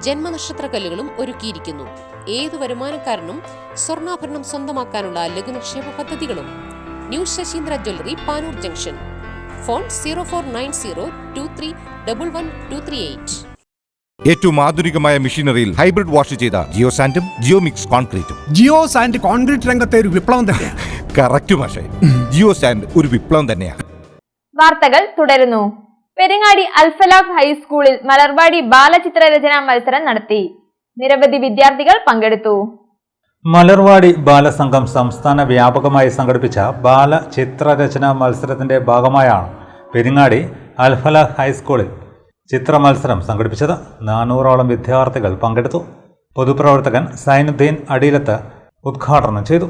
ജന്മനക്ഷത്ര കല്ലുകളും ഒരുക്കിയിരിക്കുന്നു. ഏതു വരുമാനക്കാരനും സ്വർണ്ണാഭരണം സ്വന്തമാക്കാനുള്ള ലഘുനിക്ഷേപ പദ്ധതികളും. New Sasheendra jewellery, Panoor junction. Phone 049023112238. ഏറ്റവും ആധുനികമായ മെഷീനറിയിൽ ഹൈബ്രിഡ് വാഷ് ചെയ്ത ജിയോ സാൻഡും ജിയോ മിക്സ് കോൺക്രീറ്റും. ജിയോ സാൻഡ് കോൺക്രീറ്റ് രംഗത്തെ ഒരു വിപ്ലവം തന്നെയാണ്. കറക്റ്റ് മാഷേ, ജിയോ സാൻഡ് ഒരു വിപ്ലവം തന്നെയാണ്. വാർത്തകൾ തുടരുന്നു. പെരിങ്ങാടി അൽഫലാഹ് ഹൈസ്കൂളിൽ മലർവാടി ബാലചിത്രരചനാ മത്സരം നടത്തി. നിരവധി വിദ്യാർത്ഥികൾ പങ്കെടുത്തു. മലർവാടി ബാലസംഘം സംസ്ഥാന വ്യാപകമായി സംഘടിപ്പിച്ച ബാലചിത്രരചനാ മത്സരത്തിന്റെ ഭാഗമായാണ് പെരിങ്ങാടി അൽഫലാഹ് ഹൈസ്കൂളിൽ ചിത്രമത്സരം സംഘടിപ്പിച്ചത്. 400ഓളം വിദ്യാർത്ഥികൾ പങ്കെടുത്തു. പൊതുപ്രവർത്തകൻ സൈനുദ്ദീൻ അടിയിലത്ത് ഉദ്ഘാടനം ചെയ്തു.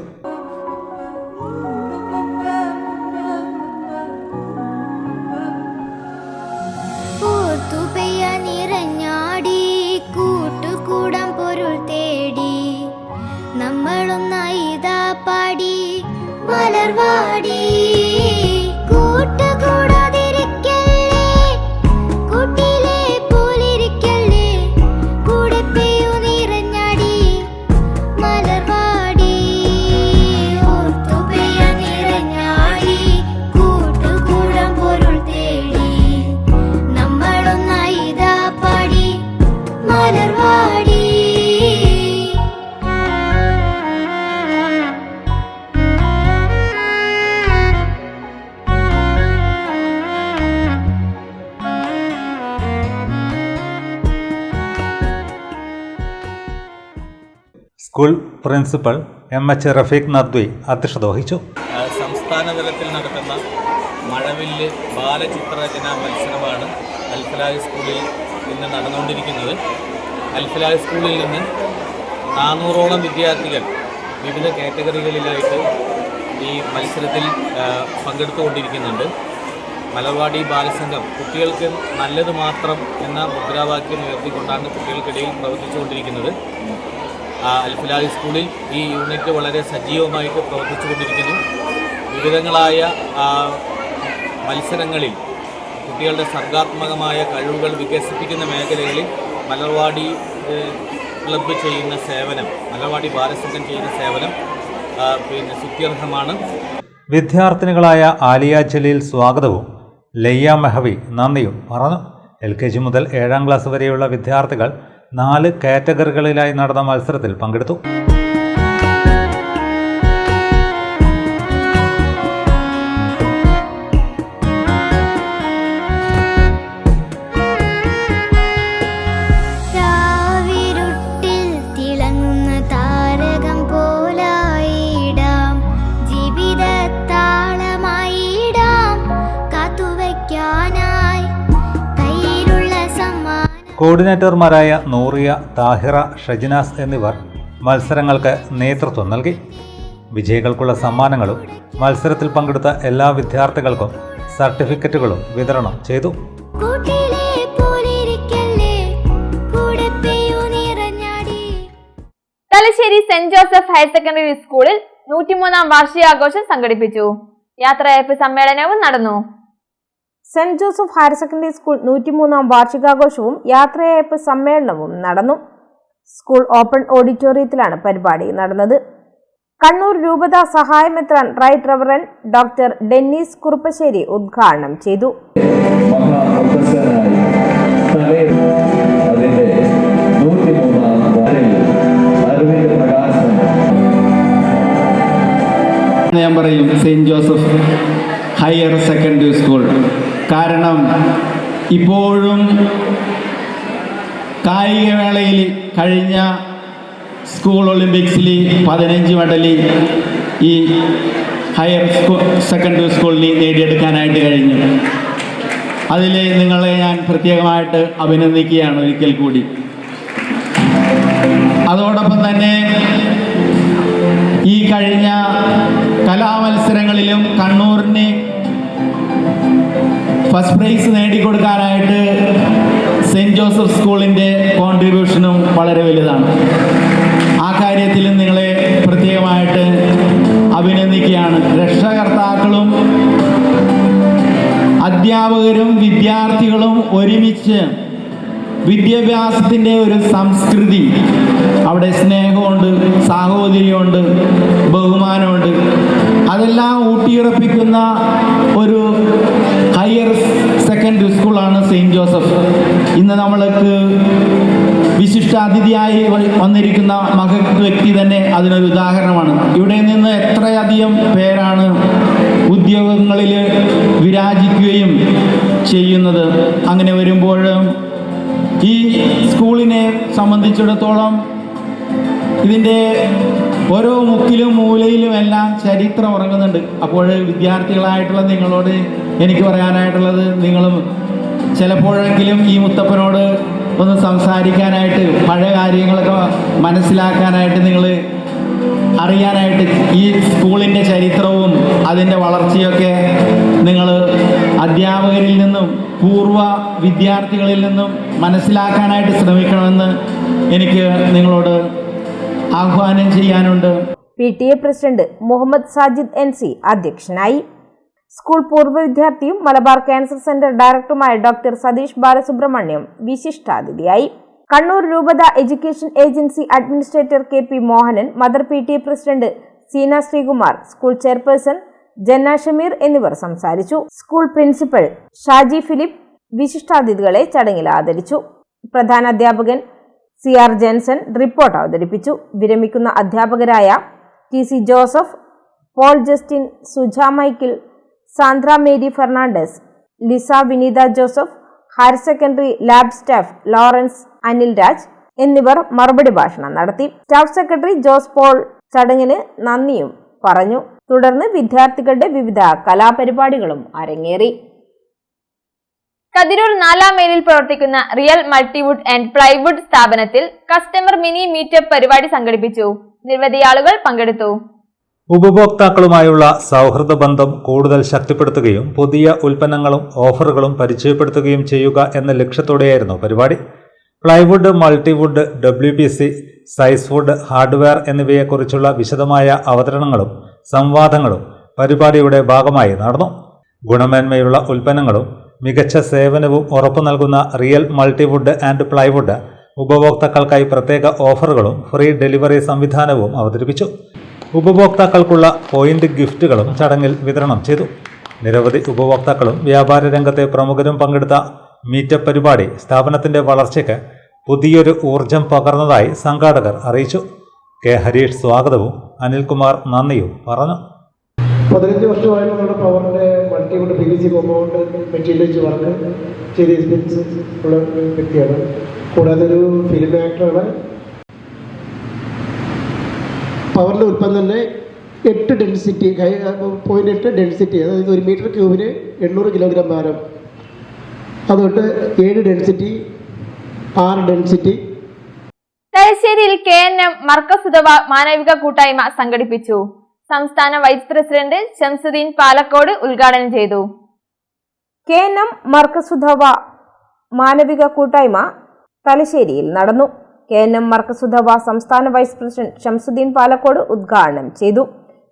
നിറഞ്ഞാടി കൂട്ടുകൂടം പൊരുൾ തേടി മലർവാടി കൂട്ടുകൂടാതിരിക്കല്ലേ കൂട്ടിലെ പോലിരിക്കല്ലേ കൂടെ പെയ്യു നിറഞ്ഞാടി മലർവാടി ഓർത്തു പെയ്യ നിറഞ്ഞാടി കൂട്ടുകൂടാൻ പൊരുൾ തേടി നമ്മളൊന്നായി ഇതാ പാടി മലർവാടി. School principal MH Rafeeq Nadwi അധ്യക്ഷത വഹിച്ചു. സംസ്ഥാന തലത്തിൽ നടത്തുന്ന മഴവില്ല് ബാലചിത്രരചന മത്സരമാണ് അൽഫലാഹ് സ്കൂളിൽ ഇന്ന് നടന്നുകൊണ്ടിരിക്കുന്നത്. അൽഫലാഹ് സ്കൂളിൽ നിന്ന് 400ഓളം വിദ്യാർത്ഥികൾ വിവിധ കാറ്റഗറികളിലായിട്ട് ഈ മത്സരത്തിൽ പങ്കെടുത്തുകൊണ്ടിരിക്കുന്നുണ്ട്. മലർവാടി ബാലസംഘം കുട്ടികൾക്ക് നല്ലത് മാത്രം എന്ന മുദ്രാവാക്യം ഉയർത്തിക്കൊണ്ടാണ് കുട്ടികൾക്കിടയിൽ പ്രവർത്തിച്ചുകൊണ്ടിരിക്കുന്നത്. അൽഫലാഹ് സ്കൂളിൽ ഈ യൂണിറ്റ് വളരെ സജീവമായിട്ട് പ്രവർത്തിച്ചുകൊണ്ടിരിക്കുന്നു. വിവിധങ്ങളായ മത്സരങ്ങളിൽ കുട്ടികളുടെ സർഗാത്മകമായ കഴിവുകൾ വികസിപ്പിക്കുന്ന മേഖലകളിൽ മലർവാടി ക്ലബ്ബ് ചെയ്യുന്ന സേവനം, മലർവാടി ബാലസംഘം ചെയ്യുന്ന സേവനം സ്തുത്യർഹമാണ്. വിദ്യാർത്ഥിനികളായ ആലിയ ജലീൽ സ്വാഗതവും ലയ്യ മെഹവി നന്ദിയും പറഞ്ഞു. LKG മുതൽ 7ാം ക്ലാസ് വരെയുള്ള വിദ്യാർത്ഥികൾ 4 കാറ്റഗറികളിലായി നടന്ന മത്സരത്തിൽ പങ്കെടുത്തു. കോർഡിനേറ്റർമാരായ നൂറിയ, താഹിറ, ഷജിനാസ് എന്നിവർ മത്സരങ്ങൾക്ക് നേതൃത്വം നൽകി. വിജയികൾക്കുള്ള സമ്മാനങ്ങളും മത്സരത്തിൽ പങ്കെടുത്ത എല്ലാ വിദ്യാർത്ഥികൾക്കും സർട്ടിഫിക്കറ്റുകളും വിതരണം ചെയ്തു. Thalassery saint Joseph higher secondary സ്കൂളിൽ 103ാം വാർഷികാഘോഷം സംഘടിപ്പിച്ചു. യാത്രയയപ്പ് സമ്മേളനവും നടന്നു. Saint Joseph higher secondary school 103ാം വാർഷികാഘോഷവും യാത്രയയപ്പ് സമ്മേളനവും നടന്നു. സ്കൂൾ ഓപ്പൺ ഓഡിറ്റോറിയത്തിലാണ് പരിപാടി നടന്നത്. കണ്ണൂർ രൂപത സഹായമെത്രാൻ right reverend doctor Dennis Kuruppassery ഉദ്ഘാടനം ചെയ്തു. ഞാൻ പറയും saint Joseph higher secondary school. കാരണം ഇപ്പോഴും കായികമേളയിൽ കഴിഞ്ഞ സ്കൂൾ ഒളിമ്പിക്സിൽ 15 മെഡലി ഈ ഹയർ സെക്കൻഡറി സ്കൂളിൽ നേടിയെടുക്കാനായിട്ട് കഴിഞ്ഞു. അതിൽ നിങ്ങളെ ഞാൻ പ്രത്യേകമായിട്ട് അഭിനന്ദിക്കുകയാണ് ഒരിക്കൽ കൂടി. അതോടൊപ്പം തന്നെ ഈ കഴിഞ്ഞ കലാമത്സരങ്ങളിലും കണ്ണൂരിന് ഫസ്റ്റ് പ്രൈസ് നേടിക്കൊടുക്കാനായിട്ട് സെന്റ് ജോസഫ് സ്കൂളിൻ്റെ കോൺട്രിബ്യൂഷനും വളരെ വലുതാണ്. ആ കാര്യത്തിലും നിങ്ങളെ പ്രത്യേകമായിട്ട് അഭിനന്ദിക്കുകയാണ്. രക്ഷകർത്താക്കളും അധ്യാപകരും വിദ്യാർത്ഥികളും ഒരുമിച്ച് വിദ്യാഭ്യാസത്തിൻ്റെ ഒരു സംസ്കൃതി, അവിടെ സ്നേഹമുണ്ട്, സാഹോദര്യമുണ്ട്, ബഹുമാനമുണ്ട്, അതെല്ലാം ഊട്ടിയുറപ്പിക്കുന്ന ഒരു ഹയർ സെക്കൻഡറി സ്കൂളാണ് സെയിൻറ്റ് ജോസഫ്. ഇന്ന് നമ്മൾക്ക് വിശിഷ്ടാതിഥിയായി വന്നിരിക്കുന്ന മഹത് വ്യക്തി തന്നെ അതിനൊരു ഉദാഹരണമാണ്. ഇവിടെ നിന്ന് എത്രയധികം പേരാണ് ഉദ്യോഗങ്ങളിൽ വിരാജിക്കുകയും ചെയ്യുന്നത്. അങ്ങനെ വരുമ്പോൾ ഈ സ്കൂളിനെ സംബന്ധിച്ചിടത്തോളം ഇതിൻ്റെ ഓരോ മുക്കിലും മൂലയിലും എല്ലാം ചരിത്രം ഉറങ്ങുന്നുണ്ട്. അപ്പോൾ വിദ്യാർത്ഥികളായിട്ടുള്ള നിങ്ങളോട് എനിക്ക് പറയാനായിട്ടുള്ളത്, നിങ്ങളും ചിലപ്പോഴെങ്കിലും ഈ മുത്തപ്പനോട് ഒന്ന് സംസാരിക്കാനായിട്ട്, പഴയ കാര്യങ്ങളൊക്കെ മനസ്സിലാക്കാനായിട്ട്, നിങ്ങൾ അറിയാനായിട്ട് ഈ സ്കൂളിൻ്റെ ചരിത്രവും അതിൻ്റെ വളർച്ചയൊക്കെ നിങ്ങൾ അധ്യാപകരിൽ നിന്നും പൂർവ്വ വിദ്യാർത്ഥികളിൽ നിന്നും മനസ്സിലാക്കാനായിട്ട് ശ്രമിക്കണമെന്ന് എനിക്ക് നിങ്ങളോട് ആഹ്വാനം ചെയ്യാനുണ്ട്. PTA president Muhammed Sajid NC അധ്യക്ഷനായി. സ്കൂൾ പൂർവ്വ വിദ്യാർത്ഥിയും മലബാർ ക്യാൻസർ സെന്റർ ഡയറക്ടറുമായ ഡോക്ടർ സതീഷ് ബാലസുബ്രഹ്മണ്യം വിശിഷ്ടാതിഥിയായി. കണ്ണൂർ രൂപത education agency administrator KP Mohanan, mother PTA president Seena Sreekumar, school chairperson Janna Shameer എന്നിവർ സംസാരിച്ചു. സ്കൂൾ പ്രിൻസിപ്പൽ ഷാജി ഫിലിപ്പ് വിശിഷ്ടാതിഥികളെ ചടങ്ങിൽ ആദരിച്ചു. പ്രധാന അധ്യാപകൻ CR ജെൻസൺ റിപ്പോർട്ട് അവതരിപ്പിച്ചു. വിരമിക്കുന്ന അധ്യാപകരായ TC Joseph, Paul Justin, Suja Michael, Sandra Mary Fernandez, Lisa Vineetha Joseph, higher secondary lab staff Lawrence Anil Raj എന്നിവർ മറുപടി ഭാഷണം നടത്തി. സ്റ്റാഫ് സെക്രട്ടറി ജോസ് പോൾ ചടങ്ങിന് നന്ദിയും പറഞ്ഞു. തുടർന്ന് വിദ്യാർത്ഥികളുടെ വിവിധ കലാപരിപാടികളും അരങ്ങേറി. കതിരൂർ 4-ാം മൈലിൽ പ്രവർത്തിക്കുന്ന റിയൽ മൾട്ടിവുഡ് ആൻഡ് പ്ലൈവുഡ് സ്ഥാപനത്തിൽ കസ്റ്റമർ മിനി മീറ്റപ്പ് പരിപാടി സംഘടിപ്പിച്ചു. നിരവധി ആളുകൾ പങ്കെടുത്തു. ഉപഭോക്താക്കളുമായുള്ള സൗഹൃദ ബന്ധം കൂടുതൽ ശക്തിപ്പെടുത്തുകയും പുതിയ ഉൽപ്പന്നങ്ങളും ഓഫറുകളും പരിചയപ്പെടുത്തുകയും ചെയ്യുക എന്ന ലക്ഷ്യത്തോടെയായിരുന്നു പരിപാടി. Plywood, multiwood, WPC, size wood, hardware എന്നിവയെക്കുറിച്ചുള്ള വിശദമായ അവതരണങ്ങളും സംവാദങ്ങളും പരിപാടിയുടെ ഭാഗമായി നടന്നു. ഗുണമേന്മയുള്ള ഉൽപ്പന്നങ്ങളും മികച്ച സേവനവും ഉറപ്പു നൽകുന്ന റിയൽ മൾട്ടിവുഡ് ആൻഡ് പ്ലൈവുഡ് ഉപഭോക്താക്കൾക്കായി പ്രത്യേക ഓഫറുകളും ഫ്രീ ഡെലിവറി സംവിധാനവും അവതരിപ്പിച്ചു. ഉപഭോക്താക്കൾക്കുള്ള പോയിന്റ് ഗിഫ്റ്റുകളും ചടങ്ങിൽ വിതരണം ചെയ്തു. നിരവധി ഉപഭോക്താക്കളും വ്യാപാര രംഗത്തെ പ്രമുഖരും പങ്കെടുത്ത മീറ്റപ്പ് പരിപാടി സ്ഥാപനത്തിന്റെ വളർച്ചയ്ക്ക് പുതിയൊരു ഊർജം പകർന്നതായി സംഘാടകർ അറിയിച്ചു. K. ഹരീഷ് സ്വാഗതവും അനിൽകുമാർ നന്ദിയും പറഞ്ഞു. 15 വർഷമായിട്ട് നമ്മുടെ പവറിൻ്റെ multiwood PVC compound materials work ചെയ്ത് എക്സ്പീരിയൻസ് ഉള്ള വ്യക്തിയാണ്. കൂടാതെ ഒരു ഫിലിം ആക്ടറാണ്. പവറിൻ്റെ ഉൽപ്പന്നത്തിൻ്റെ 8 ഡെൻസിറ്റി 0.8 ഡെൻസിറ്റി, അതായത് 1 മീറ്റർ ക്യൂബിന് 800 കിലോഗ്രാം ഭാരം. അതുകൊണ്ട് 7 ഡെൻസിറ്റി, 6 ഡെൻസിറ്റി. തലശ്ശേരിയിൽ KNM മർക്കസുദവ മാനവിക കൂട്ടായ്മ സംഘടിപ്പിച്ചു. സംസ്ഥാന വൈസ് പ്രസിഡന്റ് ഷംസുദ്ദീൻ പാലക്കോട് ഉദ്ഘാടനം ചെയ്തു. KNM മർക്കസുദവ മാനവിക കൂട്ടായ്മ തലശ്ശേരിയിൽ നടന്നു. KNM മർക്കസുദവ സംസ്ഥാന വൈസ് പ്രസിഡന്റ് ഷംസുദ്ദീൻ പാലക്കോട് ഉദ്ഘാടനം ചെയ്തു.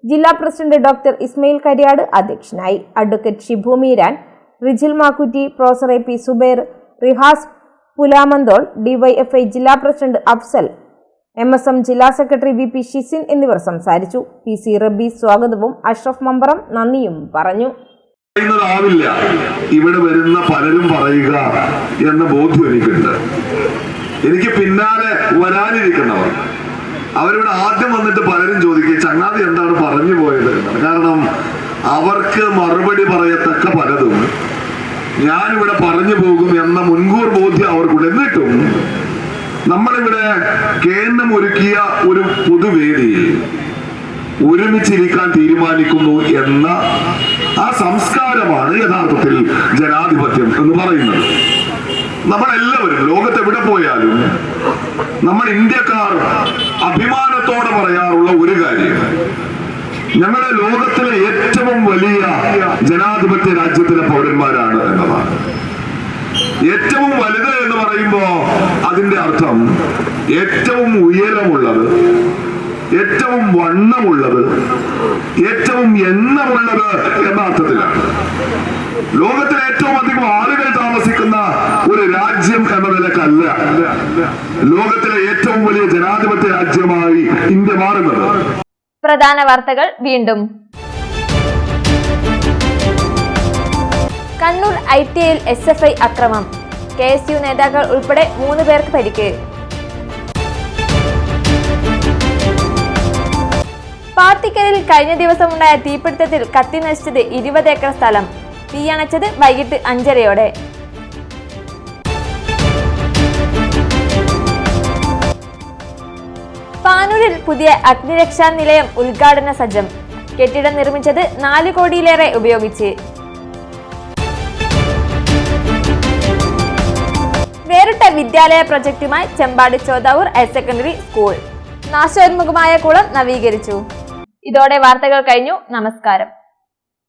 ജില്ലാ പ്രസിഡന്റ് ഡോക്ടർ ഇസ്മയിൽ കരിയാട് അധ്യക്ഷനായി. Advocate Shibu Meeran, Rijil Makkutty, professor AP Subair, Rihas Pulamanthole, DYFI ജില്ലാ പ്രസിഡന്റ് അഫ്സൽ, MSM ജില്ലാ സെക്രട്ടറി VP ഷിസിൻ എന്നിവർ സംസാരിച്ചു. PC റബി സ്വാഗതവും അഷ്റഫ് മമ്പറം നന്ദിയും പറഞ്ഞു. ഇവിടെ വരുന്ന പലരും പറയുക എന്ന ബോധ്യം എനിക്കുണ്ട്. എനിക്ക് പിന്നാലെ വരാനിരിക്കുന്നവർ അവരിവിടെ ആദ്യം വന്നിട്ട് പലരും ചോദിക്കുക ചങ്ങാതി എന്താണ് പറഞ്ഞു പോയത് എന്നാണ്. കാരണം അവർക്ക് മറുപടി പറയത്തക്ക പലതും ഞാനിവിടെ പറഞ്ഞു പോകും എന്ന മുൻകൂർ ബോധ്യം അവർക്കുണ്ട്. എന്നിട്ടും നമ്മളിവിടെ KNM ഒരുക്കിയ ഒരു പൊതുവേദിയിൽ ഒരുമിച്ചിരിക്കാൻ തീരുമാനിക്കുന്നു എന്ന ആ സംസ്കാരമാണ് യഥാർത്ഥത്തിൽ ജനാധിപത്യം എന്ന് പറയുന്നത്. നമ്മളെല്ലാവരും ലോകത്ത് എവിടെ പോയാലും നമ്മൾ ഇന്ത്യക്കാർ അഭിമാനത്തോടെ പറയാറുള്ള ഒരു കാര്യം, ഞങ്ങളുടെ ലോകത്തിലെ ഏറ്റവും വലിയ ജനാധിപത്യ രാജ്യത്തിലെ പൗരന്മാരാണ് എന്നതാണ്. ഏറ്റവും വലുത് എന്ന് പറയുമ്പോ അതിന്റെ അർത്ഥം ഏറ്റവും ഉയരമുള്ളത്, ഏറ്റവും വണ്ണമുള്ളത്, ഏറ്റവും എണ്ണമുള്ളത് എന്ന അർത്ഥത്തിലാണ്. ലോകത്തിലെ ഏറ്റവും അധികം ആളുകൾ താമസിക്കുന്ന ഒരു രാജ്യം എന്ന നിലക്കല്ല ലോകത്തിലെ ഏറ്റവും വലിയ ജനാധിപത്യ രാജ്യമായി ഇന്ത്യ മാറുന്നത്. പ്രധാന വാർത്തകൾ വീണ്ടും. കണ്ണൂർ ITIയിൽ SFI അക്രമം. KSU നേതാക്കൾ ഉൾപ്പെടെ 3 പേർക്ക് പരിക്ക്. പാർട്ടിക്കലിൽ കഴിഞ്ഞ ദിവസമുണ്ടായ തീപിടുത്തത്തിൽ കത്തി നശിച്ചത് 20 ഏക്കർ സ്ഥലം. തീയണച്ചത് വൈകിട്ട് 5:30യോടെ. പാനൂരിൽ പുതിയ അഗ്നിരക്ഷാ നിലയം ഉദ്ഘാടന സജ്ജം. കെട്ടിടം നിർമ്മിച്ചത് 4 കോടിയിലേറെ ഉപയോഗിച്ച്. വേറിട്ട വിദ്യാലയ പ്രൊജക്ടുമായി Chembad Chodavoor higher secondary school. നാശോന്മുഖമായ കുളം നവീകരിച്ചു. ഇതോടെ വാർത്തകൾ കഴിഞ്ഞു. നമസ്കാരം.